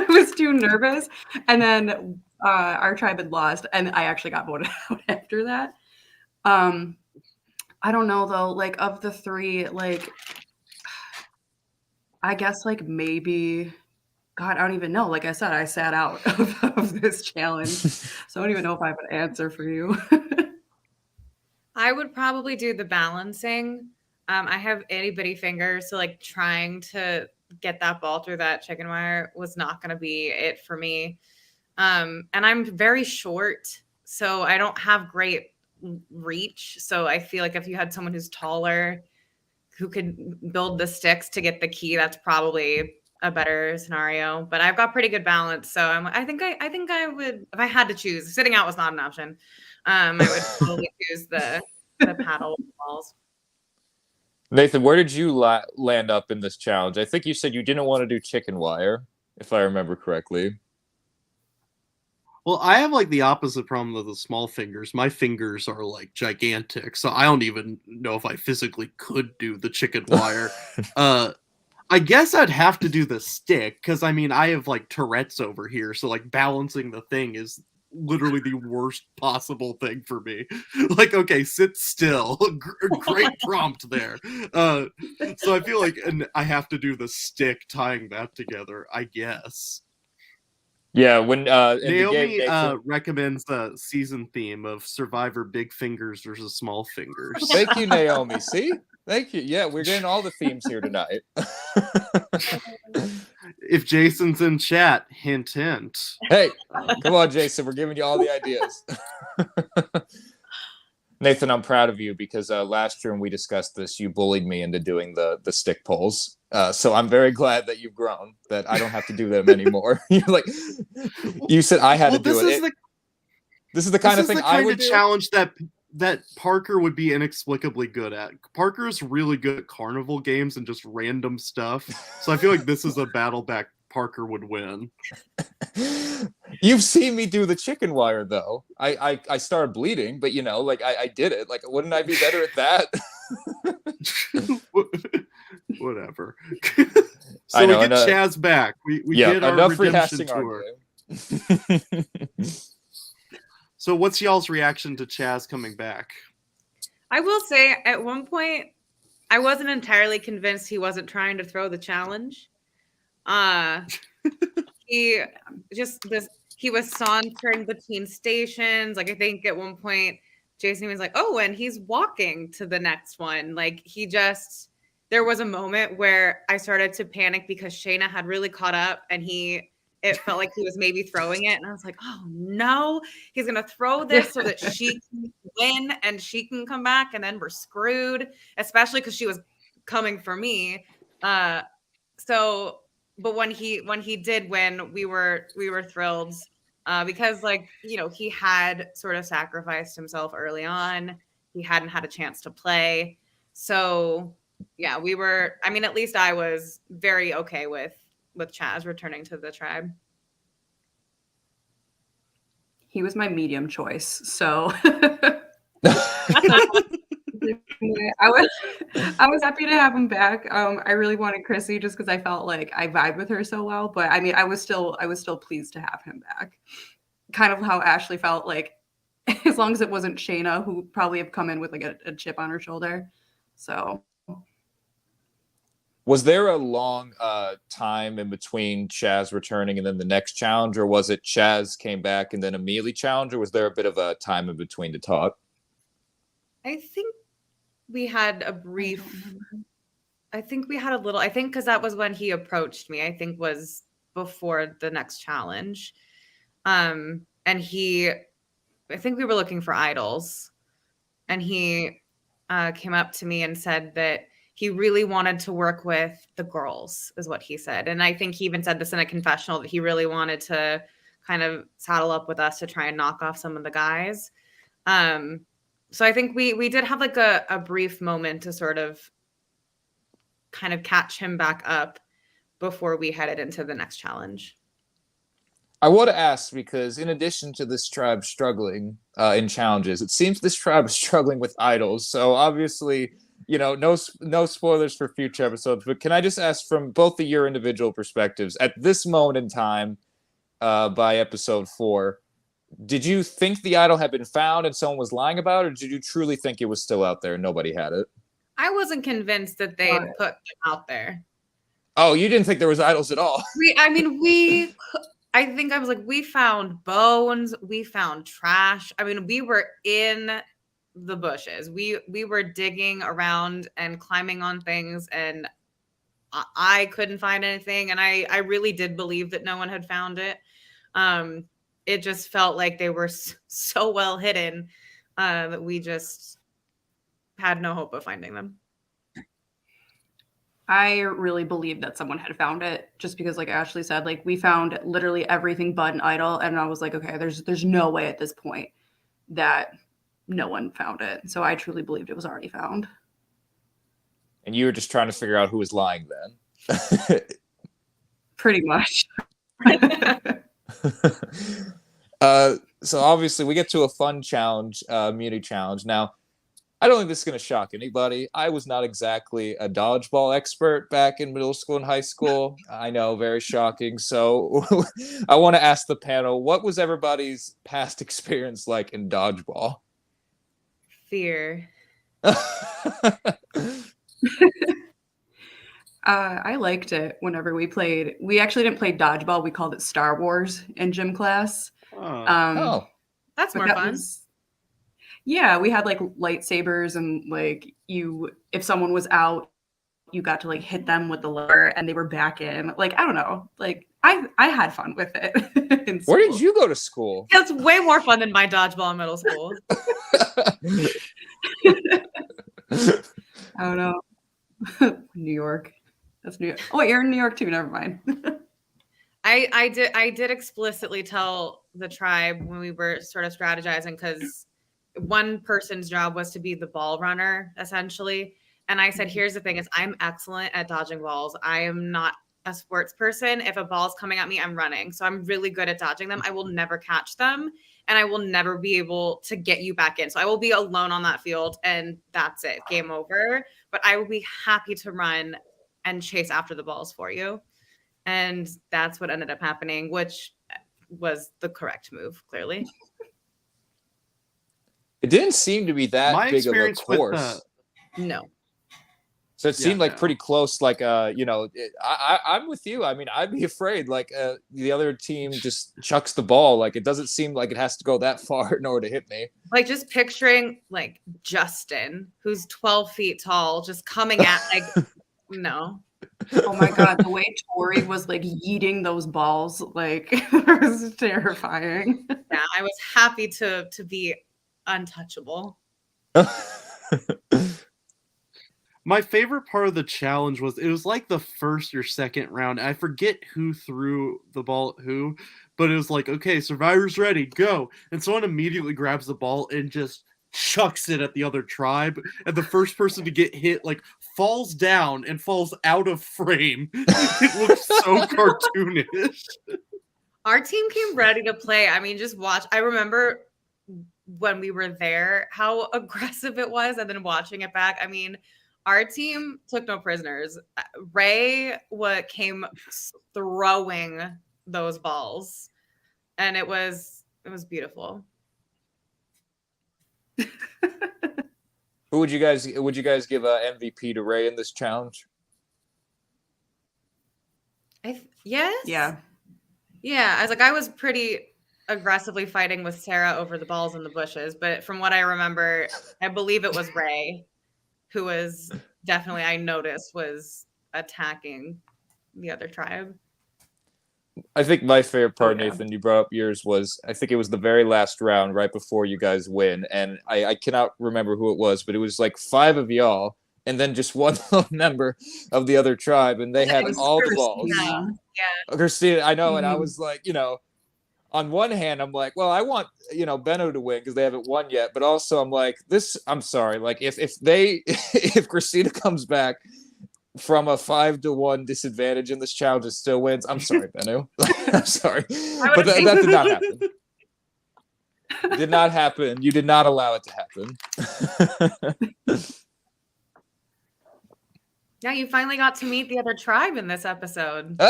[SPEAKER 4] was too nervous. And then our tribe had lost, and I actually got voted out after that. I don't know though, like of the three, like I guess like maybe God, I don't even know. Like I said, I sat out of this challenge. So I don't even know if I have an answer for you.
[SPEAKER 3] I would probably do the balancing. I have itty bitty fingers, so like trying to get that ball through that chicken wire was not going to be it for me. And I'm very short, so I don't have great reach. So I feel like if you had someone who's taller who could build the sticks to get the key, that's probably a better scenario. But I've got pretty good balance, so I think I would, if I had to choose. Sitting out was not an option. I would probably choose the paddle balls.
[SPEAKER 2] Nathan, where did you land up in this challenge? I think you said you didn't want to do chicken wire, if I remember correctly.
[SPEAKER 1] Well, I have like the opposite problem of the small fingers. My fingers are like gigantic, so I don't even know if I physically could do the chicken wire. I guess I'd have to do the stick because I mean I have like Tourette's over here, so like balancing the thing is literally the worst possible thing for me. Like, okay, sit still. Great prompt there. So I feel like I have to do the stick tying that together, I guess.
[SPEAKER 2] Yeah, when
[SPEAKER 1] Naomi recommends the season theme of Survivor Big Fingers versus Small Fingers.
[SPEAKER 2] Thank you, Naomi. See? Thank you. Yeah, we're getting all the themes here tonight.
[SPEAKER 1] If Jason's in chat, hint, hint.
[SPEAKER 2] Hey, come on, Jason. We're giving you all the ideas. Nathan, I'm proud of you because last year when we discussed this, you bullied me into doing the stick poles. So I'm very glad that you've grown, that I don't have to do them anymore. You're like, you said I had to do it. This is the kind of thing I would do.
[SPEAKER 1] Challenge that Parker would be inexplicably good at. Parker's really good at carnival games and just random stuff. So I feel like this is a battle back Parker would win.
[SPEAKER 2] You've seen me do the chicken wire though. I started bleeding, but like I did it. Like, wouldn't I be better at that?
[SPEAKER 1] Whatever. So we get Chaz back. We get our redemption tour. So what's y'all's reaction to Chaz coming back?
[SPEAKER 3] I will say at one point I wasn't entirely convinced he wasn't trying to throw the challenge. He was sauntering between stations. Like I think at one point Jason was like, "Oh, and he's walking to the next one." Like there was a moment where I started to panic because Shayna had really caught up and it felt like he was maybe throwing it. And I was like, oh no, he's going to throw this so that she can win and she can come back. And then we're screwed, especially because she was coming for me. But when he did win, we were thrilled because he had sort of sacrificed himself early on. He hadn't had a chance to play. So yeah, at least I was very okay with Chaz returning to the tribe.
[SPEAKER 4] He was my medium choice, so I was happy to have him back. I really wanted Chrissy just because I felt like I vibed with her so well. But I mean, I was still pleased to have him back. Kind of how Ashley felt like, as long as it wasn't Shayna, who probably have come in with like a chip on her shoulder. So.
[SPEAKER 2] Was there a long time in between Chaz returning and then the next challenge, or was it Chaz came back and then immediately challenged, or was there a bit of a time in between to talk?
[SPEAKER 3] I think we had a brief. I think we had a little. I think because that was when he approached me. I think was before the next challenge, and I think we were looking for idols, and he came up to me and said that he really wanted to work with the girls, is what he said. And I think he even said this in a confessional, that he really wanted to kind of saddle up with us to try and knock off some of the guys. So I think we did have like a brief moment to sort of kind of catch him back up before we headed into the next challenge.
[SPEAKER 2] I want to ask, because in addition to this tribe struggling in challenges, it seems this tribe is struggling with idols. So obviously, no spoilers for future episodes, but can I just ask from both of your individual perspectives at this moment in time, by episode 4, did you think the idol had been found and someone was lying about it, or did you truly think it was still out there and nobody had it?
[SPEAKER 3] I wasn't convinced that they had put them out there.
[SPEAKER 2] Oh, you didn't think there was idols at all?
[SPEAKER 3] I think I was like, we found bones, we found trash. I mean, we were in the bushes. We were digging around and climbing on things, and I couldn't find anything. And I really did believe that no one had found it. It just felt like they were so well hidden that we just had no hope of finding them.
[SPEAKER 4] I really believed that someone had found it, just because, like Ashley said, like we found literally everything but an idol, and I was like, okay, there's no way at this point that no one found it. So I truly believed it was already found.
[SPEAKER 2] And you were just trying to figure out who was lying then.
[SPEAKER 4] Pretty much.
[SPEAKER 2] So obviously we get to a fun challenge, immunity challenge. Now, I don't think this is going to shock anybody. I was not exactly a dodgeball expert back in middle school and high school. I know, very shocking. So I want to ask the panel, what was everybody's past experience like in dodgeball?
[SPEAKER 3] Fear.
[SPEAKER 4] I liked it whenever we played. We actually didn't play dodgeball. We called it Star Wars in gym class.
[SPEAKER 3] That's more fun.
[SPEAKER 4] Yeah, we had like lightsabers, and like if someone was out, you got to like hit them with the lever and they were back in. Like, I don't know. Like I had fun with it.
[SPEAKER 2] Where did you go to school?
[SPEAKER 3] It's way more fun than my dodgeball in middle school.
[SPEAKER 4] I don't know. New York. That's New York. Oh, wait, you're in New York too. Never mind.
[SPEAKER 3] I did explicitly tell the tribe when we were sort of strategizing, because one person's job was to be the ball runner, essentially. And I said, here's the thing, is I'm excellent at dodging balls. I am not a sports person. If a ball's coming at me, I'm running. So I'm really good at dodging them. I will never catch them, and I will never be able to get you back in. So I will be alone on that field, and that's it. Game over. But I will be happy to run and chase after the balls for you. And that's what ended up happening, which was the correct move, clearly.
[SPEAKER 2] It didn't seem to be that big of a course.
[SPEAKER 3] No.
[SPEAKER 2] So it seemed like pretty close. Like, I'm with you. I mean, I'd be afraid. Like, the other team just chucks the ball. Like, it doesn't seem like it has to go that far in order to hit me.
[SPEAKER 3] Like, just picturing like Justin, who's 12 feet tall, just coming at no.
[SPEAKER 4] Oh my God, the way Tori was like yeeting those balls, like it was terrifying.
[SPEAKER 3] Yeah, I was happy to be untouchable.
[SPEAKER 1] My favorite part of the challenge was, it was like the first or second round. I forget who threw the ball at who, but it was like, okay, survivors ready, go. And someone immediately grabs the ball and just chucks it at the other tribe. And the first person to get hit, like, falls down and falls out of frame. It looks so cartoonish.
[SPEAKER 3] Our team came ready to play. I mean, just watch. I remember when we were there, how aggressive it was, and then watching it back. I mean, our team took no prisoners. Ray came throwing those balls, and it was beautiful.
[SPEAKER 2] Who would you guys give a MVP to Ray in this challenge?
[SPEAKER 3] Yes.
[SPEAKER 4] Yeah.
[SPEAKER 3] I was pretty aggressively fighting with Sarah over the balls in the bushes, but from what I remember, I believe it was Ray who was definitely, I noticed, was attacking the other tribe.
[SPEAKER 2] I think my favorite part, Nathan, you brought up yours, was, I think it was the very last round right before you guys win. And I cannot remember who it was, but it was like 5 of y'all. and then just one member of the other tribe, and they had all the balls.
[SPEAKER 3] Yeah.
[SPEAKER 2] Christina, I know, and I was like, on one hand, I'm like, well, I want, Benno to win because they haven't won yet. But also I'm like, I'm sorry. Like if if Christina comes back from a 5-1 disadvantage and this challenge and still wins, I'm sorry, Benno. I'm sorry. But that did not happen. Did not happen. You did not allow it to happen.
[SPEAKER 3] Yeah, you finally got to meet the other tribe in this episode.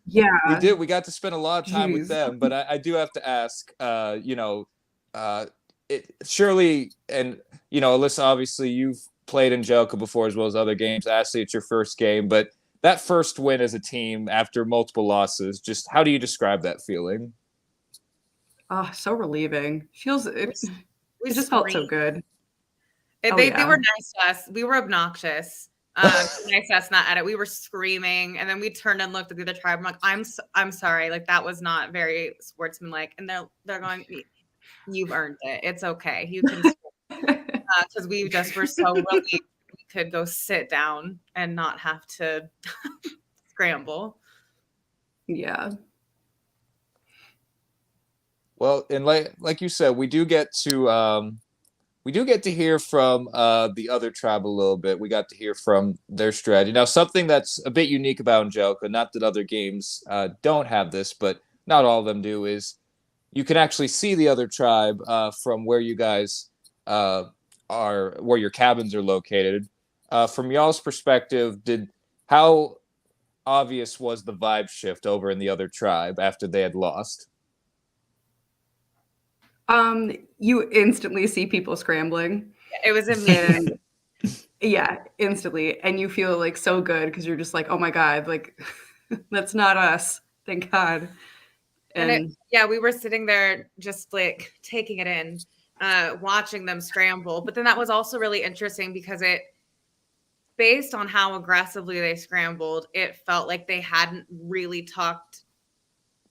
[SPEAKER 4] Yeah,
[SPEAKER 2] we did. We got to spend a lot of time with them, but I do have to ask, Shirley and, Alyssa, obviously you've played Angelica before as well as other games. Ashley, it's your first game, but that first win as a team after multiple losses, just how do you describe that feeling?
[SPEAKER 4] Oh, so relieving. It just felt so good.
[SPEAKER 3] They were nice to us. We were obnoxious. Nice to us, not edit. We were screaming, and then we turned and looked at the other tribe. I'm like, I'm sorry, like that was not very sportsmanlike. And they're going, you've earned it. It's okay. You can, because we just were so relieved we could go sit down and not have to scramble.
[SPEAKER 4] Yeah.
[SPEAKER 2] Well, and like you said, we do get to hear from the other tribe a little bit. We got to hear from their strategy. Now, something that's a bit unique about Angelica, not that other games don't have this, but not all of them do, is you can actually see the other tribe from where you guys are, where your cabins are located. From y'all's perspective, how obvious was the vibe shift over in the other tribe after they had lost?
[SPEAKER 4] You instantly see people scrambling.
[SPEAKER 3] It was amazing.
[SPEAKER 4] Yeah, instantly. And you feel like so good because you're just like, oh my God, like that's not us. Thank God.
[SPEAKER 3] And we were sitting there just like taking it in, watching them scramble. But then that was also really interesting because based on how aggressively they scrambled, it felt like they hadn't really talked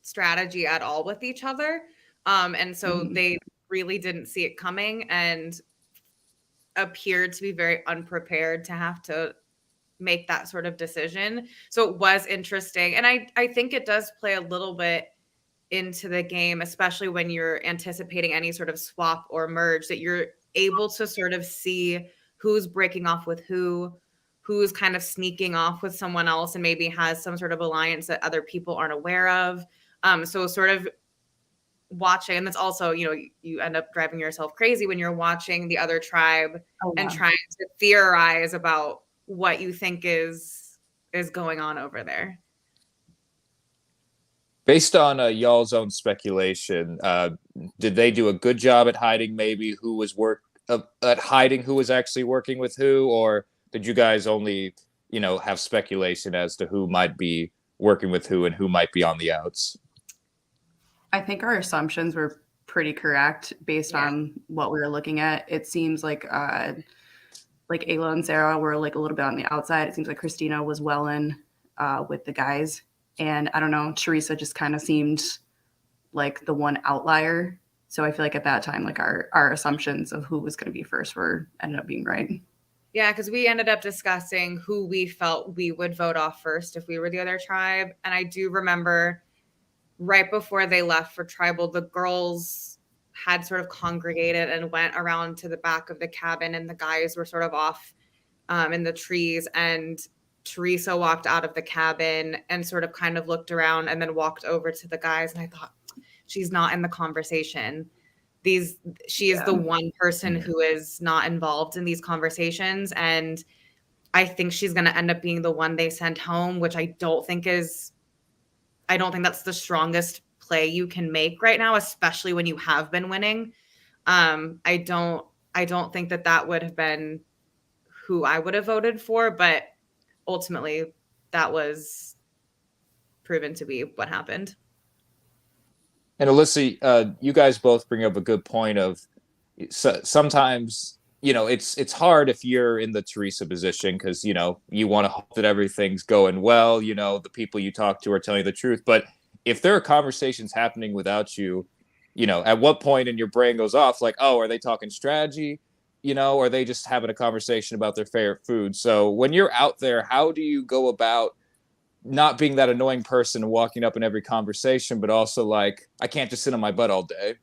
[SPEAKER 3] strategy at all with each other. And so they really didn't see it coming and appeared to be very unprepared to have to make that sort of decision. So it was interesting. And I think it does play a little bit into the game, especially when you're anticipating any sort of swap or merge, that you're able to sort of see who's breaking off with who's kind of sneaking off with someone else and maybe has some sort of alliance that other people aren't aware of. So sort of watching, and that's also, you end up driving yourself crazy when you're watching the other tribe and trying to theorize about what you think is going on over there.
[SPEAKER 2] Based on y'all's own speculation, did they do a good job at hiding maybe who was hiding who was actually working with who, or did you guys only, have speculation as to who might be working with who and who might be on the outs?
[SPEAKER 4] I think our assumptions were pretty correct based on what we were looking at. It seems like Ayla and Sarah were like a little bit on the outside. It seems like Christina was well in with the guys. And I don't know, Teresa just kind of seemed like the one outlier. So I feel like at that time, like our assumptions of who was going to be first ended up being right.
[SPEAKER 3] Yeah, because we ended up discussing who we felt we would vote off first if we were the other tribe. And I do remember right before they left for tribal, the girls had sort of congregated and went around to the back of the cabin, and the guys were sort of off in the trees. And Teresa walked out of the cabin and sort of kind of looked around and then walked over to the guys. And I thought, she's not in the conversation. She is the one person who is not involved in these conversations. And I think she's going to end up being the one they send home, which I don't think that's the strongest play you can make right now, especially when you have been winning. I don't think that would have been who I would have voted for, but ultimately that was proven to be what happened.
[SPEAKER 2] And Alyssa, you guys both bring up a good point of sometimes, it's hard if you're in the Teresa position because, you want to hope that everything's going well. The people you talk to are telling you the truth. But if there are conversations happening without you, at what point in your brain goes off like, oh, are they talking strategy? or are they just having a conversation about their favorite food? So when you're out there, how do you go about not being that annoying person and walking up in every conversation, but also like, I can't just sit on my butt all day?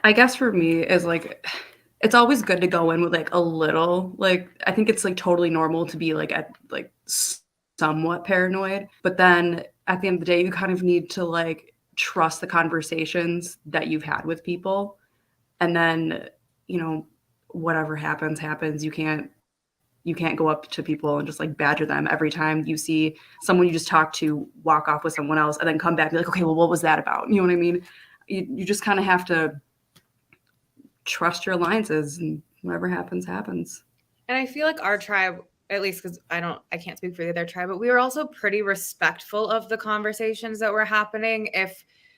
[SPEAKER 4] I guess for me is like, it's always good to go in with like a little, like, I think it's like totally normal to be like at like somewhat paranoid, but then at the end of the day, you kind of need to like trust the conversations that you've had with people. And then, whatever happens. You can't go up to people and just like badger them every time you see someone you just talked to walk off with someone else and then come back and be like, okay, well, what was that about? You know what I mean? You just kind of have to trust your alliances, and whatever happens.
[SPEAKER 3] And I feel like our tribe, at least because I can't speak for the other tribe, but we were also pretty respectful of the conversations that were happening,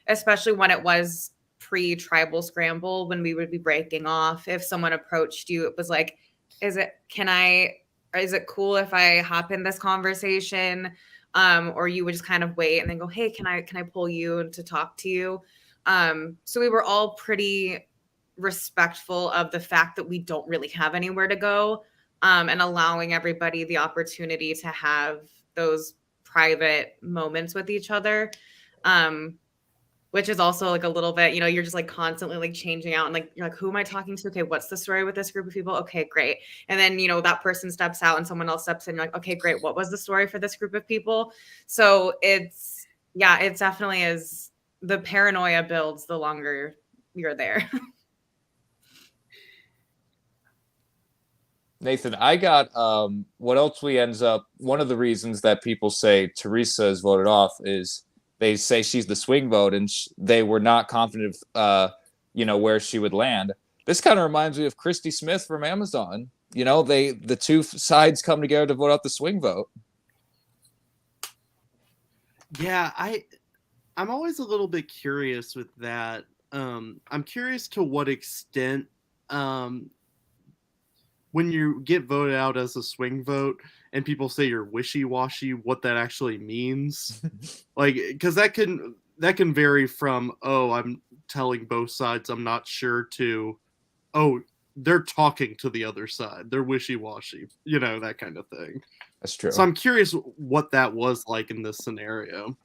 [SPEAKER 3] especially when it was pre-tribal scramble, when we would be breaking off. If someone approached you, it was like, is it cool if I hop in this conversation? Or you would just kind of wait and then go, hey, can I pull you to talk to you? So we were all pretty respectful of the fact that we don't really have anywhere to go, and allowing everybody the opportunity to have those private moments with each other, which is also like a little bit, you're just like constantly like changing out and like, you're like, who am I talking to? Okay, what's the story with this group of people? Okay, great. And then, that person steps out and someone else steps in. You're like, okay, great. What was the story for this group of people? So it definitely is. The paranoia builds the longer you're there.
[SPEAKER 2] Nathan, I got what else we ends up. One of the reasons that people say Teresa is voted off is they say she's the swing vote, and they were not confident, where she would land. This kind of reminds me of Christy Smith from Amazon. The two sides come together to vote out the swing vote.
[SPEAKER 1] Yeah, I'm always a little bit curious with that. I'm curious to what extent, when you get voted out as a swing vote and people say you're wishy-washy, what that actually means. Like, because that can vary from, oh, I'm telling both sides I'm not sure, to, oh, they're talking to the other side, they're wishy-washy, that kind of thing.
[SPEAKER 2] That's true.
[SPEAKER 1] So I'm curious what that was like in this scenario.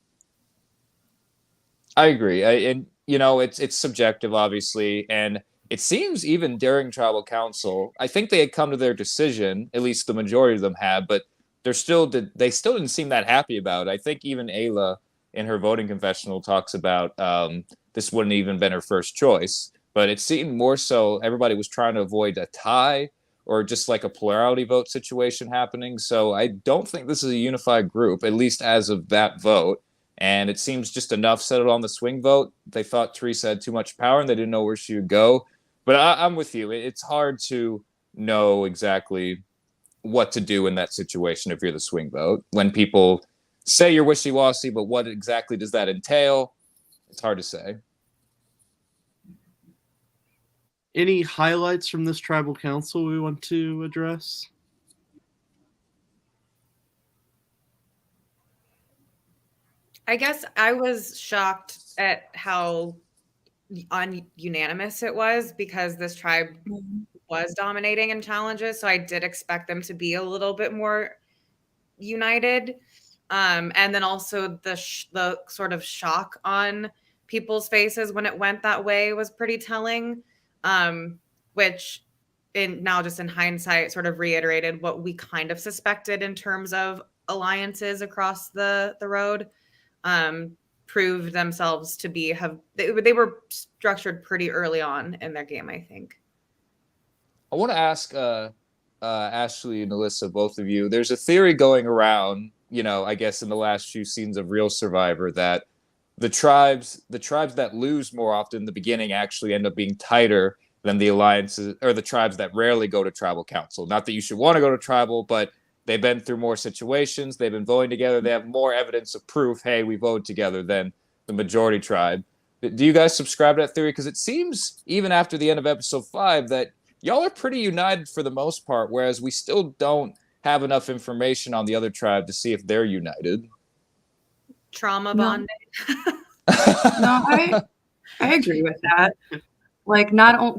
[SPEAKER 2] I agree. It's subjective, obviously, and it seems even during tribal council, I think they had come to their decision. At least the majority of them had, but they still didn't seem that happy about it. I think even Ayla, in her voting confessional, talks about this wouldn't even been her first choice, but it seemed more so everybody was trying to avoid a tie or just like a plurality vote situation happening. So I don't think this is a unified group, at least as of that vote. And it seems just enough settled on the swing vote. They thought Teresa had too much power and they didn't know where she would go. But I'm with you. It's hard to know exactly what to do in that situation if you're the swing vote. When people say you're wishy-washy, but what exactly does that entail? It's hard to say.
[SPEAKER 1] Any highlights from this tribal council we want to address?
[SPEAKER 3] I guess I was shocked at how unanimous it was, because this tribe was dominating in challenges. So I did expect them to be a little bit more united. And then also the sort of shock on people's faces when it went that way was pretty telling, which now just in hindsight sort of reiterated what we kind of suspected in terms of alliances across the road. Proved themselves to be they were structured pretty early on in their game, I think.
[SPEAKER 2] I want to ask Ashley and Alyssa, both of you. There's a theory going around, I guess in the last few seasons of Real Survivor, that the tribes that lose more often in the beginning actually end up being tighter than the alliances or the tribes that rarely go to tribal council. Not that you should want to go to tribal, but they've been through more situations. They've been voting together. They have more evidence of proof. Hey, we voted together than the majority tribe. Do you guys subscribe to that theory? Because it seems even after the end of episode 5 that y'all are pretty united for the most part, whereas we still don't have enough information on the other tribe to see if they're united.
[SPEAKER 3] Trauma bonding.
[SPEAKER 4] No, I agree with that. Like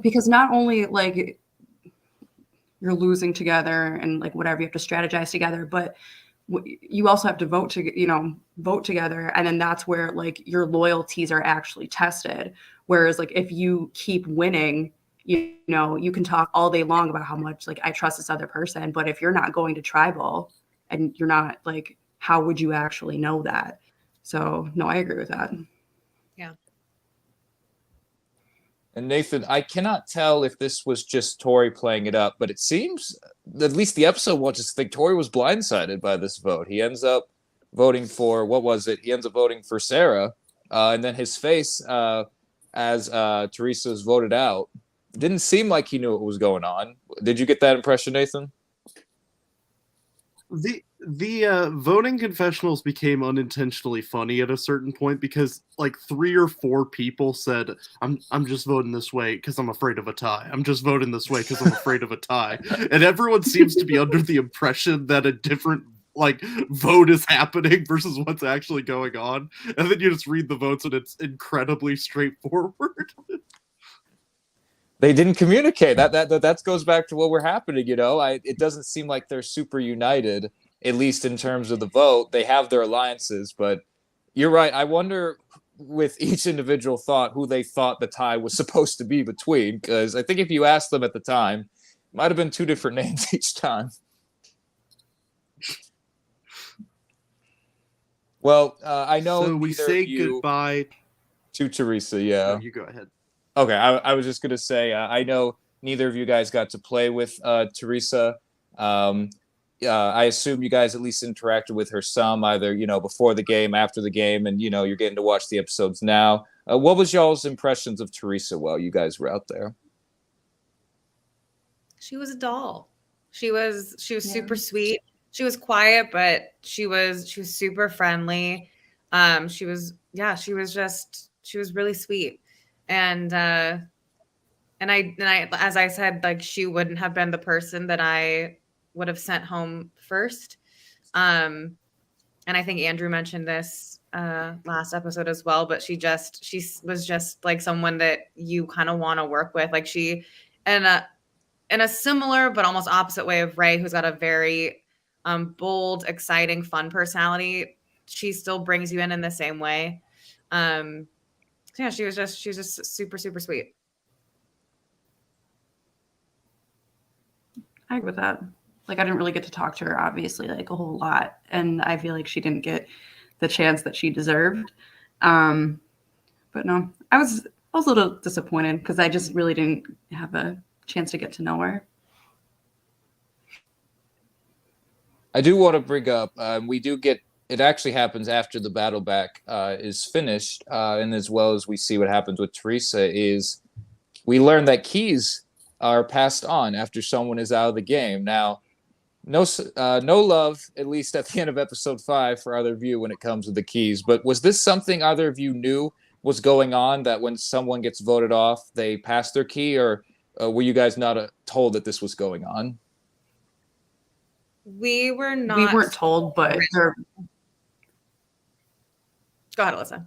[SPEAKER 4] because not only like you're losing together and like whatever, you have to strategize together, but you also have to vote together, and then that's where like your loyalties are actually tested. Whereas like if you keep winning, you know, you can talk all day long about how much like I trust this other person, but if you're not going to tribal and you're not like, how would you actually know that? So no, I agree with that.
[SPEAKER 3] Yeah.
[SPEAKER 2] And Nathan, I cannot tell if this was just Tori playing it up, but it seems, at least the episode watches think Tori was blindsided by this vote. He ends up voting for, what was it? He ends up voting for Sarah, and then his face as Teresa was voted out didn't seem like he knew what was going on. Did you get that impression, Nathan?
[SPEAKER 1] The voting confessionals became unintentionally funny at a certain point because like 3 or 4 people said, I'm just voting this way because I'm afraid of a tie. I'm just voting this way because I'm afraid of a tie. And everyone seems to be under the impression that a different like vote is happening versus what's actually going on. And then you just read the votes and it's incredibly straightforward.
[SPEAKER 2] They didn't communicate. That goes back to what we're happening. You know, it doesn't seem like they're super united, at least in terms of the vote. They have their alliances, but you're right. I wonder with each individual thought who they thought the tie was supposed to be between, because I think if you asked them at the time, it might have been 2 different names each time. Well, I know
[SPEAKER 1] so we say goodbye
[SPEAKER 2] to Teresa. Yeah,
[SPEAKER 1] no, you go ahead.
[SPEAKER 2] Okay, I was just gonna say I know neither of you guys got to play with Teresa. I assume you guys at least interacted with her some, either before the game, after the game, and you're getting to watch the episodes now. What was y'all's impressions of Teresa while you guys were out there?
[SPEAKER 3] She was a doll. She was super sweet. She was quiet, but she was super friendly. She was really sweet. And I as I said, like, she wouldn't have been the person that I would have sent home first. And I think Andrew mentioned this last episode as well, but she was just like someone that you kind of want to work with. Like, she in a similar but almost opposite way of Ray, who's got a very bold, exciting, fun personality. She still brings you in the same way. So yeah, she was just super, super sweet.
[SPEAKER 4] I agree with that. Like, I didn't really get to talk to her, obviously, like a whole lot, and I feel like she didn't get the chance that she deserved. But no, I was a little disappointed because I just really didn't have a chance to get to know her.
[SPEAKER 2] I do want to bring up, we do get, it actually happens after the battle back is finished, and as well as we see what happens with Teresa, is we learn that keys are passed on after someone is out of the game. Now, no love, at least at the end of episode 5, for either of you when it comes to the keys. But was this something either of you knew was going on, that when someone gets voted off, they pass their key, or were you guys not told that this was going on?
[SPEAKER 3] We weren't
[SPEAKER 4] told, but
[SPEAKER 3] go ahead, Alyssa.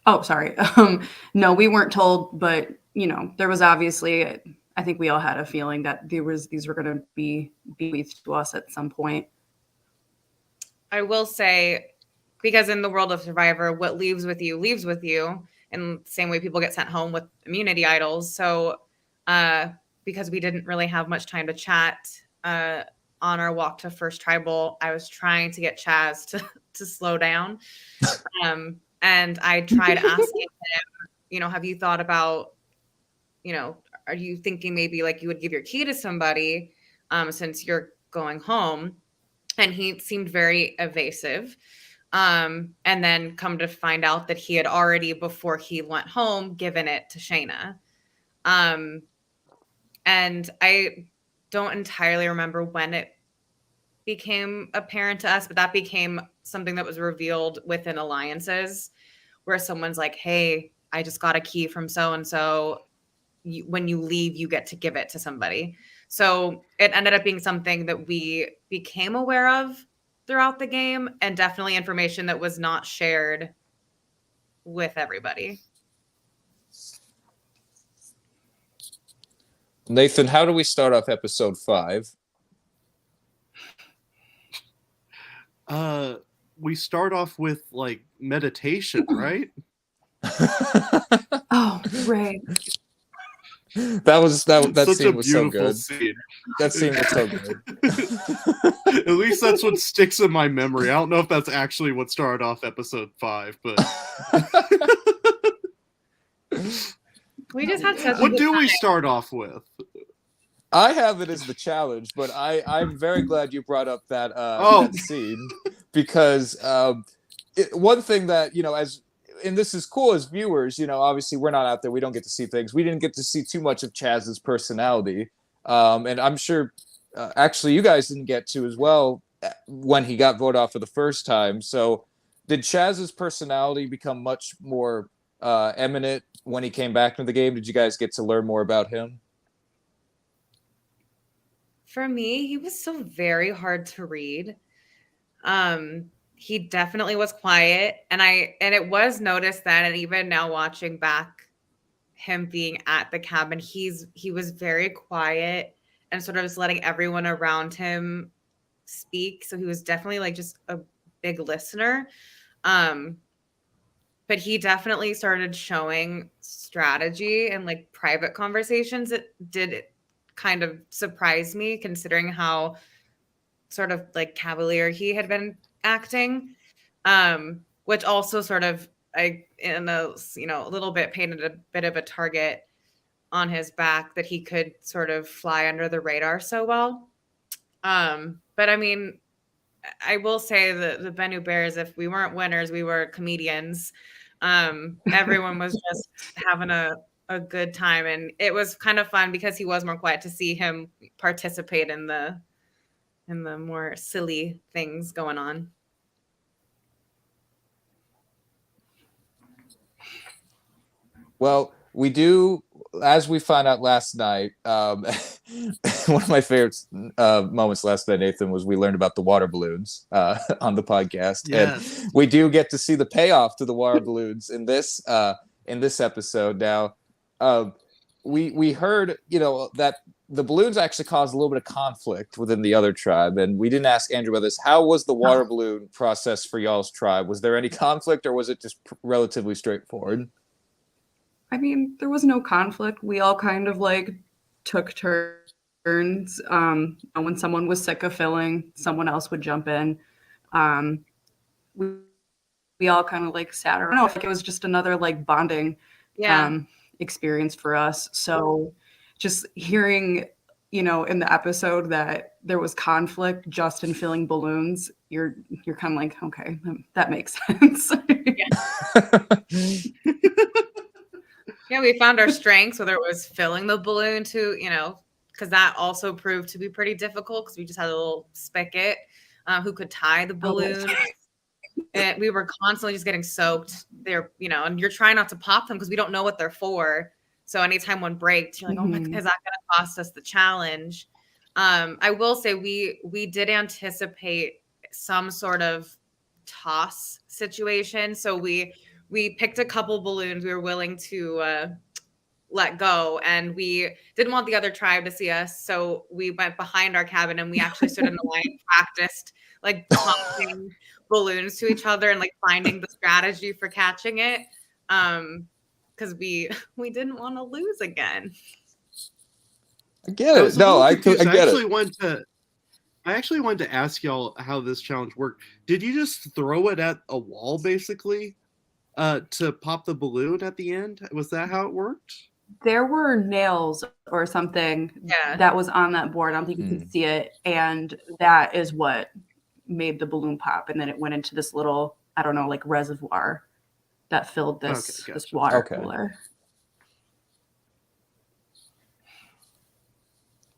[SPEAKER 4] Oh, sorry. No, we weren't told, but there was obviously, I think we all had a feeling that these were going to be bequeathed to us at some point.
[SPEAKER 3] I will say, because in the world of Survivor, what leaves with you, in the same way people get sent home with immunity idols. So because we didn't really have much time to chat on our walk to First Tribal, I was trying to get Chaz to slow down. And I tried asking him, have you thought about, are you thinking maybe like you would give your key to somebody since you're going home? And he seemed very evasive. And then come to find out that he had already, before he went home, given it to Shayna. And I don't entirely remember when it became apparent to us, but that became something that was revealed within alliances, where someone's like, hey, I just got a key from so-and-so. When you leave, you get to give it to somebody. So it ended up being something that we became aware of throughout the game, and definitely information that was not shared with everybody.
[SPEAKER 2] Nathan, how do we start off episode 5?
[SPEAKER 1] We start off with like meditation, right?
[SPEAKER 4] Oh, right.
[SPEAKER 2] That scene was so good.
[SPEAKER 1] Scene.
[SPEAKER 2] That scene was so good.
[SPEAKER 1] At least that's what sticks in my memory. I don't know if that's actually what started off episode 5, but
[SPEAKER 3] We just had such.
[SPEAKER 1] What do we start off with?
[SPEAKER 2] I have it as the challenge, but I'm very glad you brought up that scene because one thing that and this is cool as viewers, obviously we're not out there, we don't get to see things. We didn't get to see too much of Chaz's personality, and I'm sure actually you guys didn't get to as well when he got voted off for the first time. So did Chaz's personality become much more eminent when he came back into the game? Did you guys get to learn more about him?
[SPEAKER 3] For me, he was so very hard to read. He definitely was quiet, and it was noticed that, and even now watching back him being at the cabin, he was very quiet and sort of just letting everyone around him speak. So he was definitely like just a big listener. But he definitely started showing strategy and like private conversations. It did kind of surprise me considering how sort of like cavalier he had been acting, which also sort of a little bit painted a bit of a target on his back that he could sort of fly under the radar so well. But I mean, I will say that the Bennu Bears, if we weren't winners, we were comedians. Everyone was just having a good time, and it was kind of fun because he was more quiet to see him participate in the more silly things going on.
[SPEAKER 2] Well, we do, as we found out last night, one of my favorite moments last night, Nathan, was we learned about the water balloons on the podcast. Yes. And we do get to see the payoff to the water balloons in this episode. Now, we heard, that the balloons actually caused a little bit of conflict within the other tribe, and we didn't ask Andrew about this. How was the water balloon process for y'all's tribe? Was there any conflict, or was it just relatively straightforward?
[SPEAKER 4] I mean, there was no conflict. We all kind of like took turns. When someone was sick of filling, someone else would jump in. We all kind of like sat around. I don't know, like it was just another like bonding experience for us. So just hearing, in the episode that there was conflict just in filling balloons, you're kind of like, okay, that makes sense.
[SPEAKER 3] Yeah, we found our strengths, whether it was filling the balloon because that also proved to be pretty difficult because we just had a little spigot who could tie the balloon. And we were constantly just getting soaked there, and you're trying not to pop them because we don't know what they're for. So anytime one breaks, you're like, oh my God, is that going to cost us the challenge? I will say we did anticipate some sort of toss situation. So we picked a couple balloons we were willing to let go, and we didn't want the other tribe to see us. So we went behind our cabin and we actually stood in the line and practiced like tossing balloons to each other and like finding the strategy for catching it. Because we didn't want to lose again.
[SPEAKER 2] I get it. No, I get
[SPEAKER 1] it. I actually wanted to ask y'all how this challenge worked. Did you just throw it at a wall basically? To pop the balloon at the end? Was that how it worked?
[SPEAKER 4] There were nails or something that was on that board. I don't think you could see it. And that is what made the balloon pop. And then it went into this little, I don't know, like reservoir that filled this water cooler.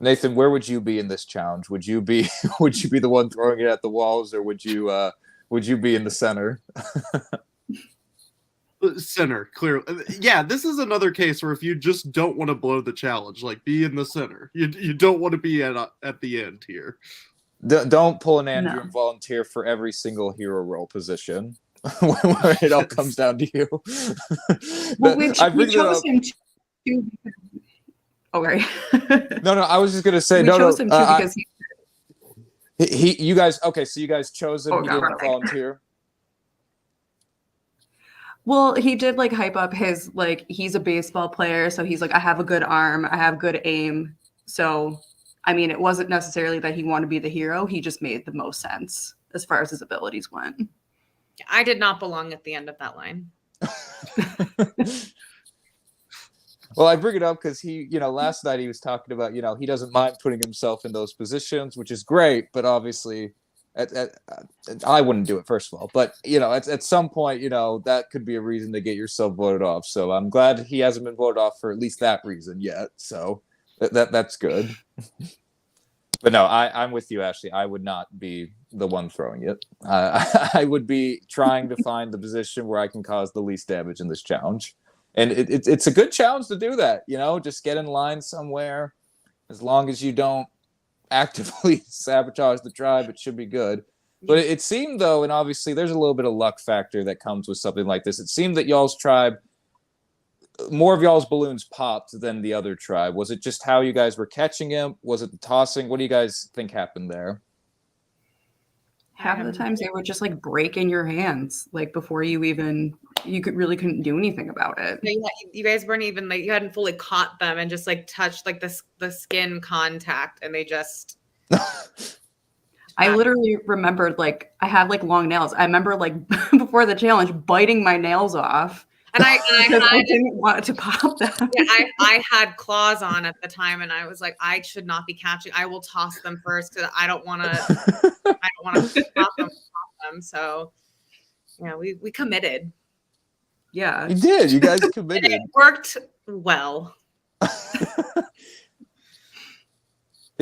[SPEAKER 2] Nathan, where would you be in this challenge? Would you be the one throwing it at the walls, or would you be in the center?
[SPEAKER 1] Center, clearly. Yeah, this is another case where if you just don't want to blow the challenge, like be in the center. You don't want to be at the end here.
[SPEAKER 2] Don't pull an Andrew and volunteer for every single hero role position. where it all comes down to you.
[SPEAKER 4] Well, we chose him too. Okay.
[SPEAKER 2] No, I was just gonna say
[SPEAKER 4] we chose him too because
[SPEAKER 2] you guys. Okay, so you guys chose him. He didn't volunteer.
[SPEAKER 4] Well, he did like hype up his like he's a baseball player, so he's like I have a good arm, I have good aim. So, I mean, it wasn't necessarily that he wanted to be the hero. He just made the most sense as far as his abilities went.
[SPEAKER 3] I did not belong at the end of that line.
[SPEAKER 2] Well, I bring it up because he, last night he was talking about, he doesn't mind putting himself in those positions, which is great. But obviously, I wouldn't do it, first of all. But, at some point, that could be a reason to get yourself voted off. So I'm glad he hasn't been voted off for at least that reason yet. So that's good. But no, I'm with you, Ashley. I would not be the one throwing it. I would be trying to find the position where I can cause the least damage in this challenge. And it's a good challenge to do that, just get in line somewhere. As long as you don't actively sabotage the tribe, it should be good. But it seemed, though, and obviously there's a little bit of luck factor that comes with something like this. It seemed that y'all's tribe, more of y'all's balloons popped than the other tribe. Was it just how you guys were catching him? Was it the tossing? What do you guys think happened there?
[SPEAKER 4] Half of the times they would just like break in your hands, like before you couldn't do anything about it.
[SPEAKER 3] You guys weren't even like, you hadn't fully caught them and just like touched like the skin contact, and they just.
[SPEAKER 4] I literally remembered like I have like long nails. I remember like before the challenge biting my nails off.
[SPEAKER 3] And I
[SPEAKER 4] didn't want to pop them.
[SPEAKER 3] Yeah, I had claws on at the time, and I was like, I should not be catching. I will toss them first because I don't want to pop them. So, yeah, we committed.
[SPEAKER 4] Yeah,
[SPEAKER 2] you did. You guys committed.
[SPEAKER 3] It worked well.
[SPEAKER 2] It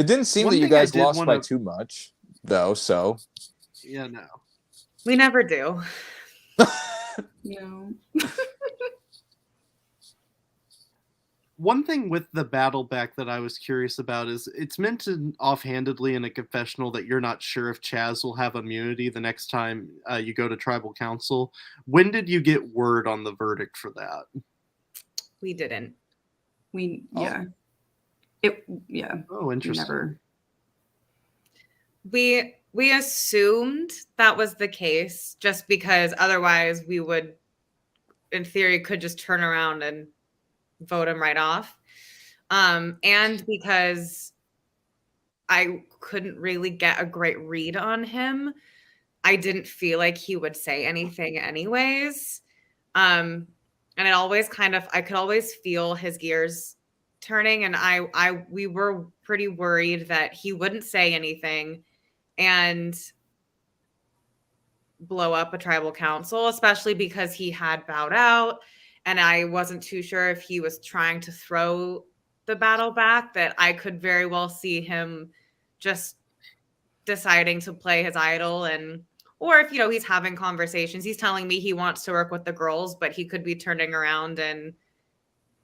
[SPEAKER 2] didn't seem that you guys lost by too much, though. So,
[SPEAKER 1] yeah, no,
[SPEAKER 3] we never do.
[SPEAKER 4] No.
[SPEAKER 1] One thing with the battle back that I was curious about is it's mentioned offhandedly in a confessional that you're not sure if Chaz will have immunity the next time you go to tribal council. When did you get word on the verdict for that?
[SPEAKER 3] We didn't.
[SPEAKER 4] Yeah.
[SPEAKER 1] Oh, interesting.
[SPEAKER 3] We assumed that was the case just because otherwise we would, in theory, could just turn around and vote him right off. And because I couldn't really get a great read on him, I didn't feel like he would say anything anyways. And it always I could always feel his gears turning, and we were pretty worried that he wouldn't say anything and blow up a tribal council, especially because he had bowed out. And I wasn't too sure if he was trying to throw the battle back, that I could very well see him just deciding to play his idol. Or if, he's having conversations, he's telling me he wants to work with the girls, but he could be turning around and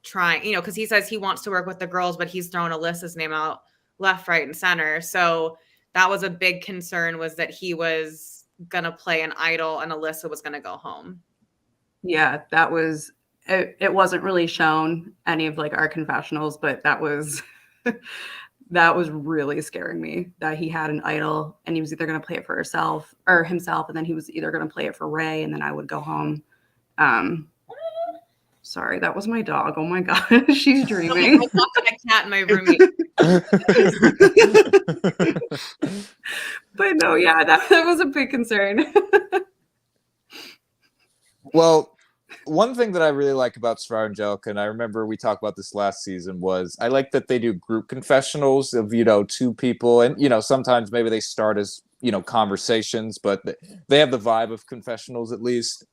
[SPEAKER 3] trying, because he says he wants to work with the girls, but he's thrown Alyssa's name out left, right, and center. So that was a big concern, was that he was going to play an idol and Alyssa was going to go home.
[SPEAKER 4] Yeah, that was, it wasn't really shown any of like our confessionals, but that was, that was really scaring me, that he had an idol and he was either going to play it for himself, and then he was either going to play it for Ray, and then I would go home. Sorry, that was my dog. Oh my God, she's dreaming.
[SPEAKER 3] I talked to my cat in my roommate.
[SPEAKER 4] But no, yeah, that was a big concern.
[SPEAKER 2] Well, one thing that I really like about Survivor Angelica, and I remember we talked about this last season, was I like that they do group confessionals of, two people. And, sometimes maybe they start as, conversations, but they have the vibe of confessionals at least.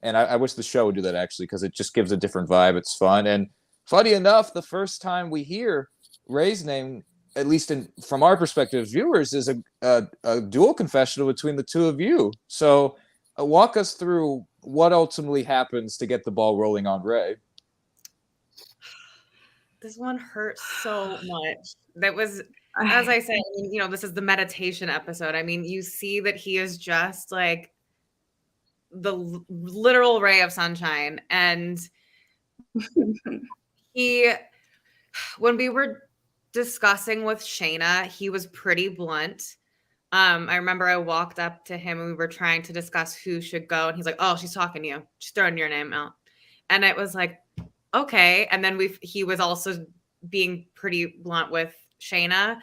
[SPEAKER 2] And I wish the show would do that, actually, because it just gives a different vibe. It's fun. And funny enough, the first time we hear Ray's name, at least from our perspective as viewers, is a dual confessional between the two of you. So walk us through what ultimately happens to get the ball rolling on Ray.
[SPEAKER 3] This one hurt so much. That was, as I said, this is the meditation episode. I mean, you see that he is just like literal ray of sunshine. And when we were discussing with Shayna, he was pretty blunt. I remember I walked up to him and we were trying to discuss who should go. And he's like, oh, she's talking to you. She's throwing your name out. And it was like, okay. And then he was also being pretty blunt with Shayna.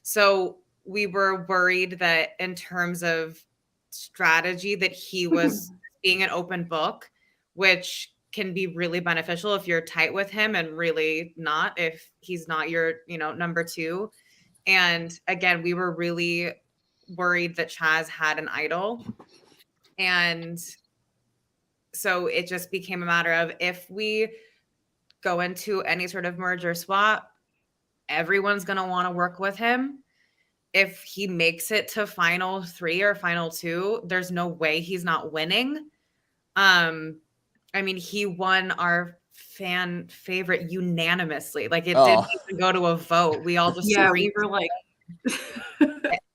[SPEAKER 3] So we were worried that in terms of strategy that he was being an open book, which can be really beneficial if you're tight with him and really not if he's not your, number two. And again, we were really worried that Chaz had an idol. And so it just became a matter of if we go into any sort of merge or swap, everyone's going to want to work with him. If he makes it to final 3 or final 2, there's no way he's not winning. I mean, he won our fan favorite unanimously. Like it didn't even go to a vote. We all just
[SPEAKER 4] we were like.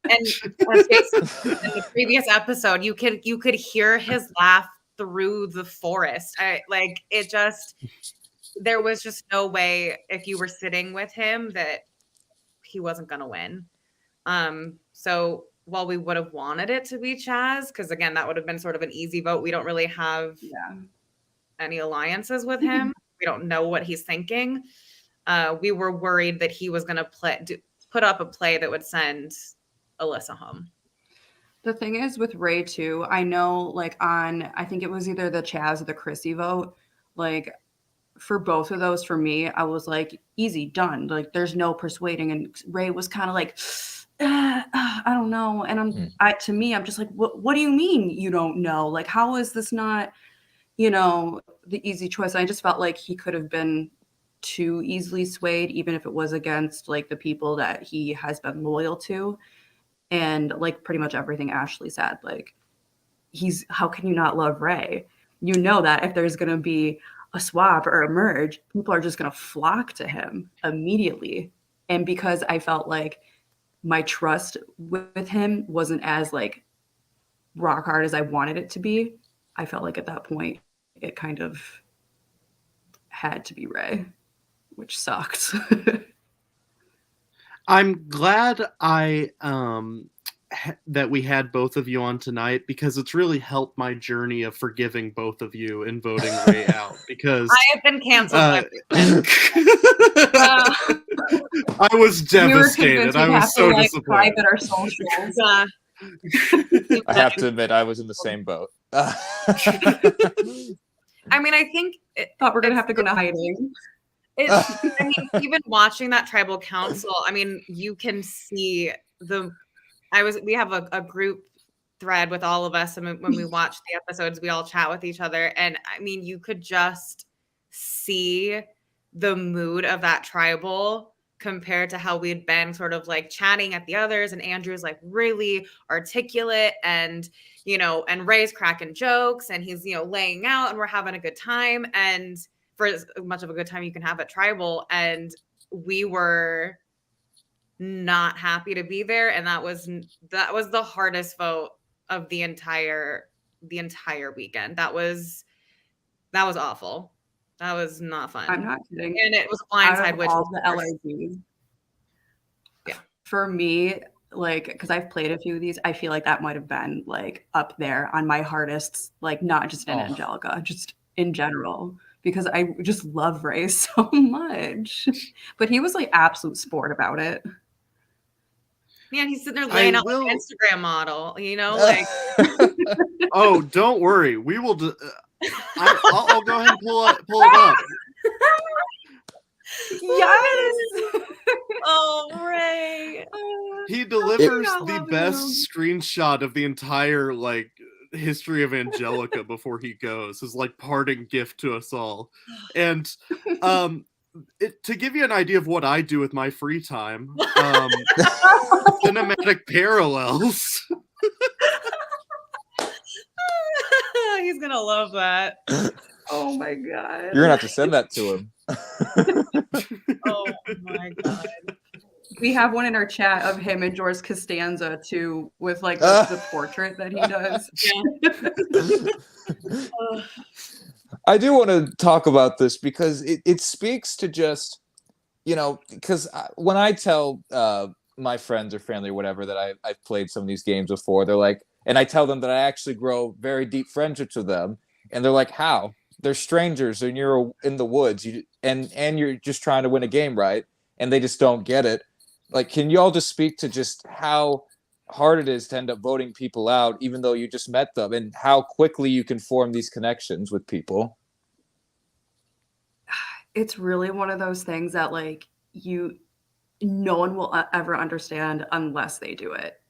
[SPEAKER 3] And as Jason said in the previous episode, you could hear his laugh through the forest. There was just no way if you were sitting with him that he wasn't going to win. So while we would have wanted it to be Chaz, because again, that would have been sort of an easy vote. We don't really have any alliances with him. We don't know what he's thinking. We were worried that he was going to put up a play that would send Alyssa home.
[SPEAKER 4] The thing is with Ray too, I know I think it was either the Chaz or the Chrissy vote, like for both of those, for me, I was like, easy, done. Like there's no persuading. And Ray was kind of like, I don't know. And to me, I'm just like, what do you mean you don't know? Like, how is this not, the easy choice? And I just felt like he could have been too easily swayed, even if it was against like the people that he has been loyal to. And like pretty much everything Ashley said, like how can you not love Ray? You know that if there's going to be a swap or a merge, people are just going to flock to him immediately. And because I felt like my trust with him wasn't as like rock hard as I wanted it to be, I felt like at that point it kind of had to be Ray, which sucked.
[SPEAKER 1] I'm glad that we had both of you on tonight, because it's really helped my journey of forgiving both of you and voting Ray out, because
[SPEAKER 3] I have been canceled.
[SPEAKER 1] I was devastated. I was so disappointed.
[SPEAKER 4] Our socials.
[SPEAKER 2] I have to admit, I was in the same boat.
[SPEAKER 3] I mean, I think
[SPEAKER 4] thought we're gonna have to go to hiding.
[SPEAKER 3] I mean, even watching that tribal council, I mean, you can see we have a group thread with all of us, and when we watch the episodes, we all chat with each other, and I mean, you could just see the mood of that tribal compared to how we'd been sort of like chatting at the others, and Andrew's like really articulate, and and Ray's cracking jokes, and he's laying out, and we're having a good time, and for as much of a good time you can have at tribal, and we were not happy to be there, and that was the hardest vote of the entire weekend. That was awful. That was not fun.
[SPEAKER 4] I'm not kidding.
[SPEAKER 3] And it was a blindside, which
[SPEAKER 4] all the LRGs. Yeah. For me, like, because I've played a few of these, I feel like that might have been like up there on my hardest, like not just in Angelica, just in general, because I just love Ray so much. But he was like absolute sport about it.
[SPEAKER 3] Man, he's sitting there laying out like an Instagram model, like.
[SPEAKER 1] Oh, don't worry. We will. I'll go ahead and pull it up.
[SPEAKER 4] Yes.
[SPEAKER 3] Oh, Ray.
[SPEAKER 1] He delivers the best screenshot of the entire like history of Angelica before he goes. His like parting gift to us all, and to give you an idea of what I do with my free time, cinematic parallels.
[SPEAKER 3] He's gonna love that.
[SPEAKER 4] Oh my god!
[SPEAKER 2] You're gonna have to send that to him.
[SPEAKER 3] Oh my god!
[SPEAKER 4] We have one in our chat of him and George Costanza too, with like the portrait that he does.
[SPEAKER 2] I do want to talk about this because it speaks to just, because when I tell my friends or family or whatever that I've played some of these games before, they're like, and I tell them that I actually grow very deep friendships with them, and they're like, how? They're strangers and you're in the woods, and you're just trying to win a game, right? And they just don't get it. Like, can you all just speak to just how hard it is to end up voting people out, even though you just met them, and how quickly you can form these connections with people?
[SPEAKER 4] It's really one of those things that like no one will ever understand unless they do it.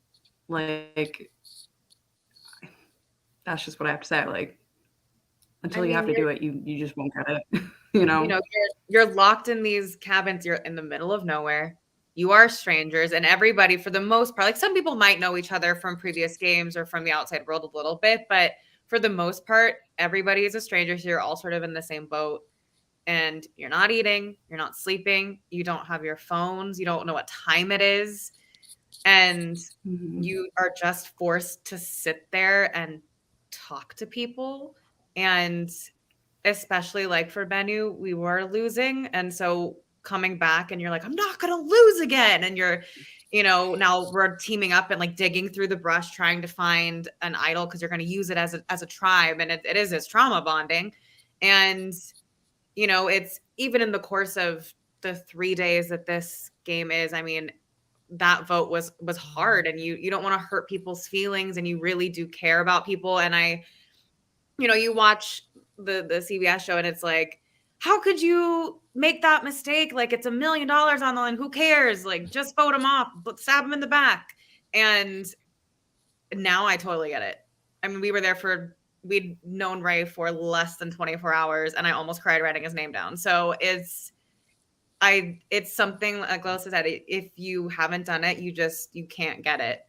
[SPEAKER 4] Like, that's just what I have to say. Like, until you have to do it, you just won't get it.
[SPEAKER 3] You're locked in these cabins. You're in the middle of nowhere. You are strangers, and everybody, for the most part, like some people might know each other from previous games or from the outside world a little bit, but for the most part, everybody is a stranger. So you're all sort of in the same boat, and you're not eating, you're not sleeping, you don't have your phones, you don't know what time it is, and you are just forced to sit there and talk to people. And especially like for Bennu, we were losing, and so coming back and you're like, I'm not gonna lose again, and you're now we're teaming up and like digging through the brush trying to find an idol because you're going to use it as a tribe, and it is this trauma bonding. And it's even in the course of the 3 days that this game is, I mean, that vote was hard, and you don't want to hurt people's feelings, and you really do care about people. And you watch the CBS show and it's like, how could you make that mistake? Like, it's $1 million on the line. Who cares? Like, just vote him off, but stab him in the back. And now I totally get it. I mean, we'd known Ray for less than 24 hours, and I almost cried writing his name down. So it's something like Lois said, if you haven't done it, you can't get it.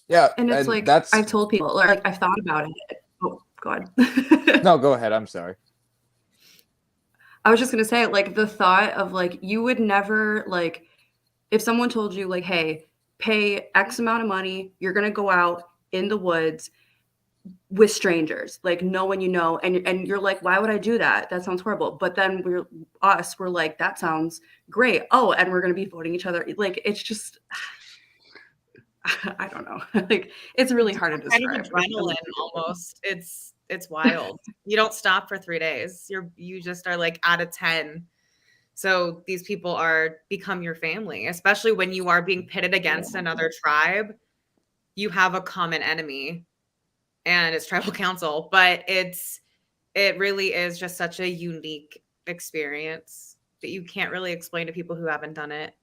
[SPEAKER 2] Yeah.
[SPEAKER 4] And it's like, I've told people, like, I've thought about it. Oh, God.
[SPEAKER 2] No, go ahead. I'm sorry.
[SPEAKER 4] I was just going to say, like, the thought of, like, you would never, like, if someone told you, like, hey, pay X amount of money, you're going to go out in the woods with strangers, like, no one you know, and you're like, why would I do that? That sounds horrible. But then we're like, that sounds great. Oh, and we're going to be voting each other. Like, it's just... I don't know. Like, it's really hard to describe.
[SPEAKER 3] Kind of adrenaline almost. It's wild. You don't stop for 3 days. You just are like out of 10. So these people become your family, especially when you are being pitted against another tribe. You have a common enemy, and it's tribal council, but it really is just such a unique experience that you can't really explain to people who haven't done it.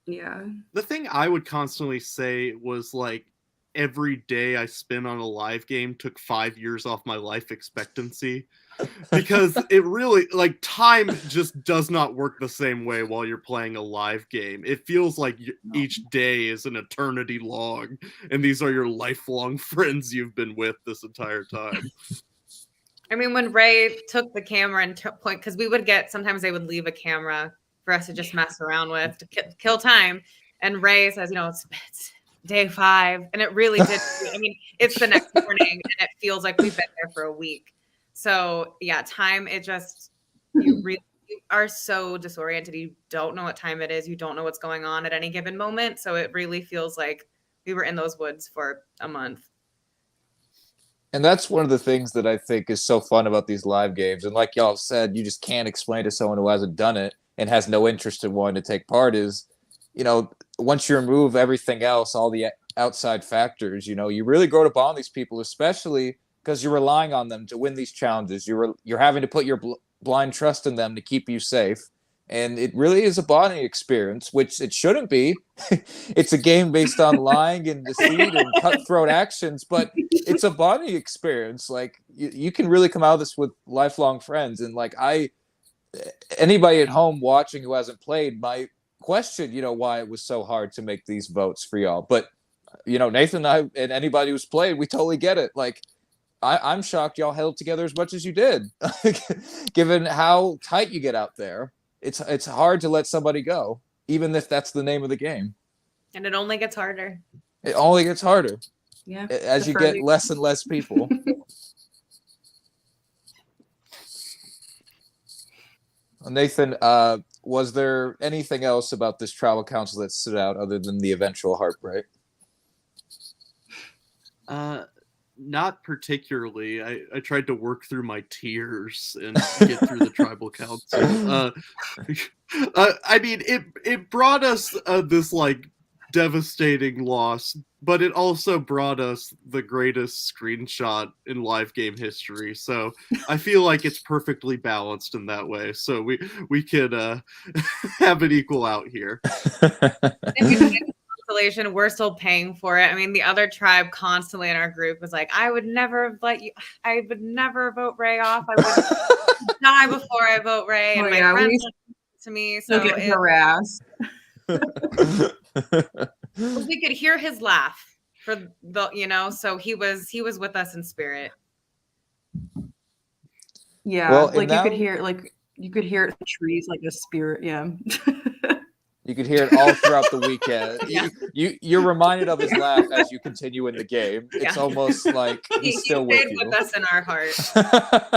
[SPEAKER 4] Yeah.
[SPEAKER 1] The thing I would constantly say was, like, every day I spent on a live game took 5 years off my life expectancy, because it really, like, time just does not work the same way while you're playing a live game. It feels like each day is an eternity long, and these are your lifelong friends you've been with this entire time.
[SPEAKER 3] I mean, when Ray took the camera and took point, because sometimes they would leave a camera for us to just mess around with to kill time. And Ray says, it's day 5. And it really did. I mean, it's the next morning, and it feels like we've been there for a week. So yeah, time, you are so disoriented. You don't know what time it is. You don't know what's going on at any given moment. So it really feels like we were in those woods for a month.
[SPEAKER 2] And that's one of the things that I think is so fun about these live games. And like y'all said, you just can't explain to someone who hasn't done it and has no interest in wanting to take part is, once you remove everything else, all the outside factors, you really grow to bond these people, especially because you're relying on them to win these challenges. You're having to put your blind trust in them to keep you safe. And it really is a bonding experience, which it shouldn't be. It's a game based on lying and deceit and cutthroat actions, but it's a bonding experience. Like, you can really come out of this with lifelong friends. And like, anybody at home watching who hasn't played might question, why it was so hard to make these votes for y'all. But, Nathan and I, and anybody who's played, we totally get it. Like, I'm shocked y'all held together as much as you did, given how tight you get out there. It's hard to let somebody go. even if that's the name of the game.
[SPEAKER 3] And it only gets harder.
[SPEAKER 2] It only gets harder.
[SPEAKER 4] Yeah.
[SPEAKER 2] As you get less and less people. Nathan, was there anything else about this tribal council that stood out other than the eventual heartbreak?
[SPEAKER 1] Not particularly. I tried to work through my tears and get through the tribal council. I mean, it brought us this like devastating loss, but it also brought us the greatest screenshot in live game history. So I feel like it's perfectly balanced in that way. So we could have it equal out here.
[SPEAKER 3] We're still paying for it. I mean, the other tribe constantly in our group was like, I would never vote Ray off. I would die before I vote Ray. And my friends to me, so
[SPEAKER 4] get harassed.
[SPEAKER 3] We could hear his laugh for the, so he was with us in spirit.
[SPEAKER 4] Yeah, well, like you could hear it in the trees, like a spirit. Yeah.
[SPEAKER 2] You could hear it all throughout the weekend. Yeah. You're reminded of his laugh as you continue in the game. It's almost like he's still with you.
[SPEAKER 3] With us in our heart.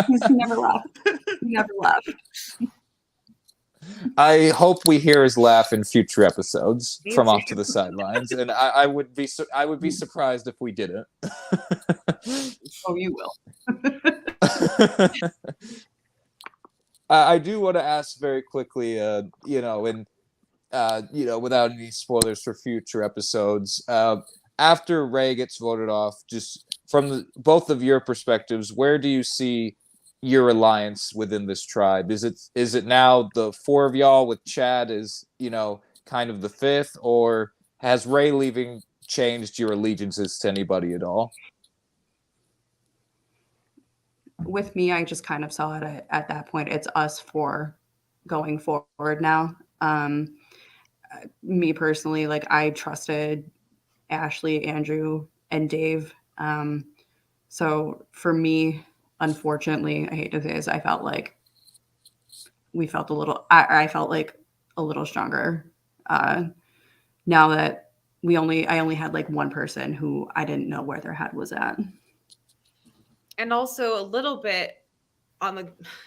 [SPEAKER 4] He's never left. He never left.
[SPEAKER 2] I hope we hear his laugh in future episodes from Off to the Sidelines, and I would be surprised if we didn't.
[SPEAKER 4] Oh, you will.
[SPEAKER 2] I do want to ask very quickly, without any spoilers for future episodes, after Ray gets voted off, just from both of your perspectives, where do you see your alliance within this tribe? Is it now the four of y'all with Chad as, kind of the fifth, or has Ray leaving changed your allegiances to anybody at all?
[SPEAKER 4] With me, I just kind of saw it at that point. It's us four going forward now. Me personally, like I trusted Ashley, Andrew, and Dave. So for me, unfortunately, I hate to say this, I felt like we felt I felt like a little stronger. Now that I only had like one person who I didn't know where their head was at.
[SPEAKER 3] And also a little bit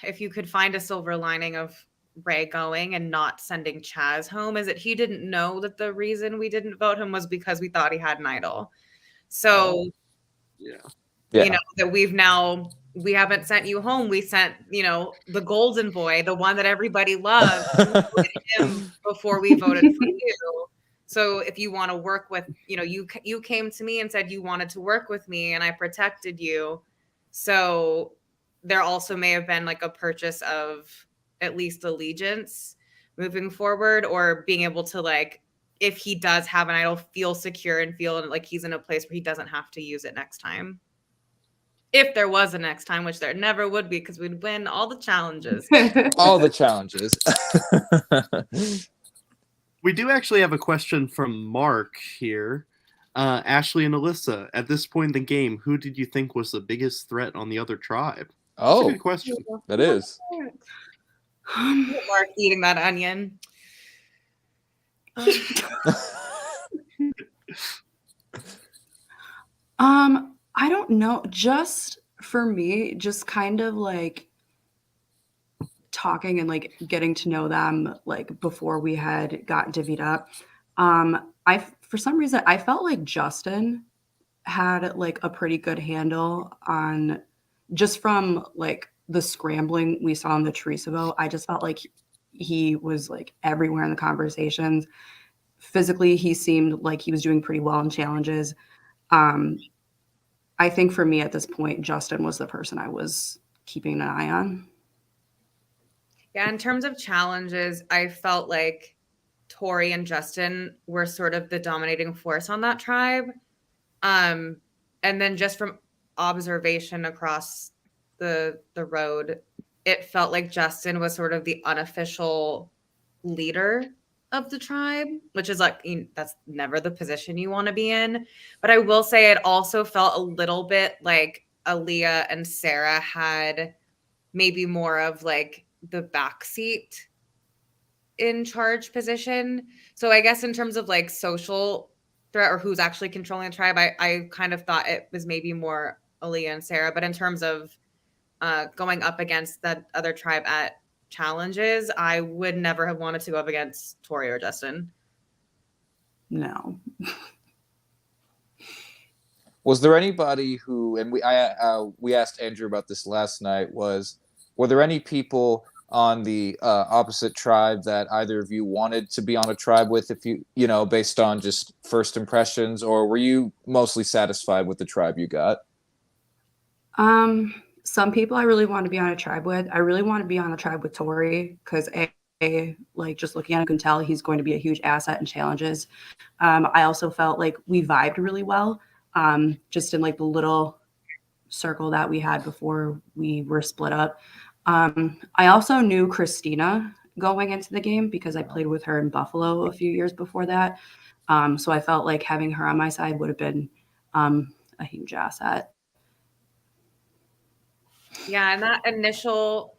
[SPEAKER 3] if you could find a silver lining of Ray going and not sending Chaz home, is that he didn't know that the reason we didn't vote him was because we thought he had an idol. So, that we haven't sent you home. We sent, the golden boy, the one that everybody loved, him before we voted for you. So if you want to work with, you came to me and said you wanted to work with me and I protected you. So there also may have been like a purchase of at least allegiance moving forward, or being able to, like, if he does have an idol, feel secure and feel like he's in a place where he doesn't have to use it next time. If there was a next time, which there never would be, because we'd win all the challenges.
[SPEAKER 2] All the challenges.
[SPEAKER 1] We do actually have a question from Mark here. Ashley and Alyssa, at this point in the game, who did you think was the biggest threat on the other tribe?
[SPEAKER 2] Oh,
[SPEAKER 1] that's a good question.
[SPEAKER 2] That is.
[SPEAKER 3] Mark eating that onion.
[SPEAKER 4] I don't know. Just for me, just kind of like talking and like getting to know them, like before we had got divvied up. For some reason, I felt like Justin had like a pretty good handle on, just from like the scrambling we saw in the Teresa vote. I just felt like he was like everywhere in the conversations. Physically, he seemed like he was doing pretty well in challenges. I think for me at this point, Justin was the person I was keeping an eye on.
[SPEAKER 3] Yeah, in terms of challenges, I felt like Tori and Justin were sort of the dominating force on that tribe. And then just from observation across the road, it felt like Justin was sort of the unofficial leader of the tribe, which is like, that's never the position you want to be in. But I will say it also felt a little bit like Aaliyah and Sarah had maybe more of like the backseat in charge position. So I guess in terms of like social threat or who's actually controlling the tribe, I kind of thought it was maybe more Aaliyah and Sarah. But in terms of going up against that other tribe at challenges, I would never have wanted to go up against Tori or Justin.
[SPEAKER 4] No.
[SPEAKER 2] Was there anybody who, and we asked Andrew about this last night, were there any people on the opposite tribe that either of you wanted to be on a tribe with, if you know, based on just first impressions, or were you mostly satisfied with the tribe you got?
[SPEAKER 4] Some people I really want to be on a tribe with. I really want to be on a tribe with Tori because like just looking at him, I can tell he's going to be a huge asset in challenges. I also felt like we vibed really well, just in like the little circle that we had before we were split up. I also knew Christina going into the game because I played with her in Buffalo a few years before that. So I felt like having her on my side would have been a huge asset.
[SPEAKER 3] Yeah, and that initial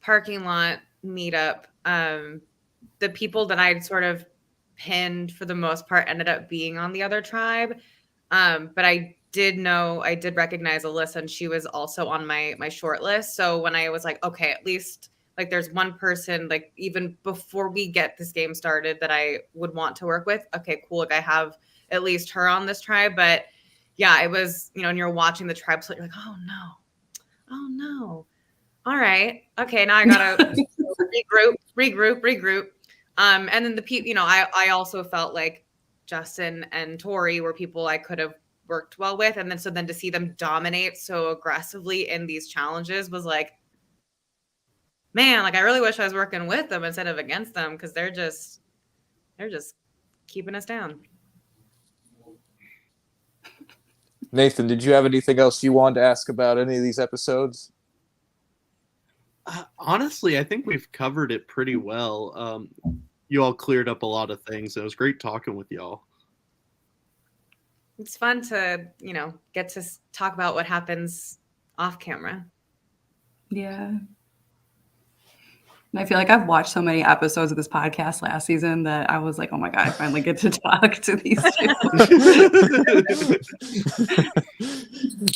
[SPEAKER 3] parking lot meetup, the people that I'd sort of pinned for the most part ended up being on the other tribe. But I did recognize Alyssa, and she was also on my short list. So when I was like, okay, at least like there's one person, like even before we get this game started, that I would want to work with. Okay, cool. Like I have at least her on this tribe. But yeah, it was, you know, and you're watching the tribe, so you're like, oh no. All right. Okay, now I gotta regroup. And then the people, you know, I also felt like Justin and Tori were people I could have worked well with. And then to see them dominate so aggressively in these challenges was like, man, like I really wish I was working with them instead of against them, because they're just keeping us down.
[SPEAKER 2] Nathan, did you have anything else you wanted to ask about any of these episodes?
[SPEAKER 1] Honestly, I think we've covered it pretty well. You all cleared up a lot of things. It was great talking with y'all.
[SPEAKER 3] It's fun to, you know, get to talk about what happens off camera.
[SPEAKER 4] Yeah. And I feel like I've watched so many episodes of this podcast last season that I was like, oh my God, I finally get to talk to these two.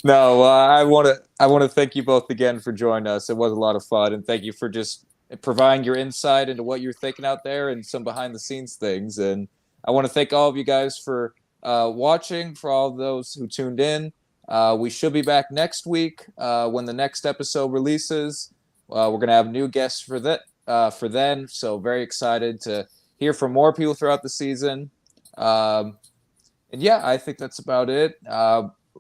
[SPEAKER 2] No, I want to thank you both again for joining us. It was a lot of fun, and thank you for just providing your insight into what you're thinking out there and some behind the scenes things. And I want to thank all of you guys for watching, for all those who tuned in. We should be back next week when the next episode releases. We're going to have new guests for then. So very excited to hear from more people throughout the season. And yeah, I think that's about it.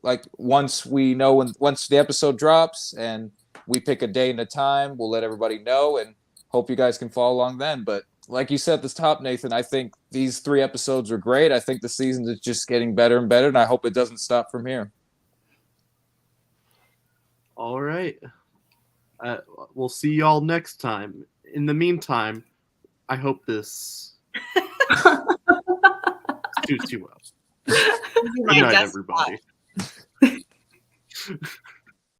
[SPEAKER 2] Like once the episode drops and we pick a day and a time, we'll let everybody know, and hope you guys can follow along then. But like you said at the top, Nathan, I think these 3 episodes are great. I think the season is just getting better and better, and I hope it doesn't stop from here.
[SPEAKER 1] All right. We'll see y'all next time. In the meantime, I hope this suits you well. Good night, everybody.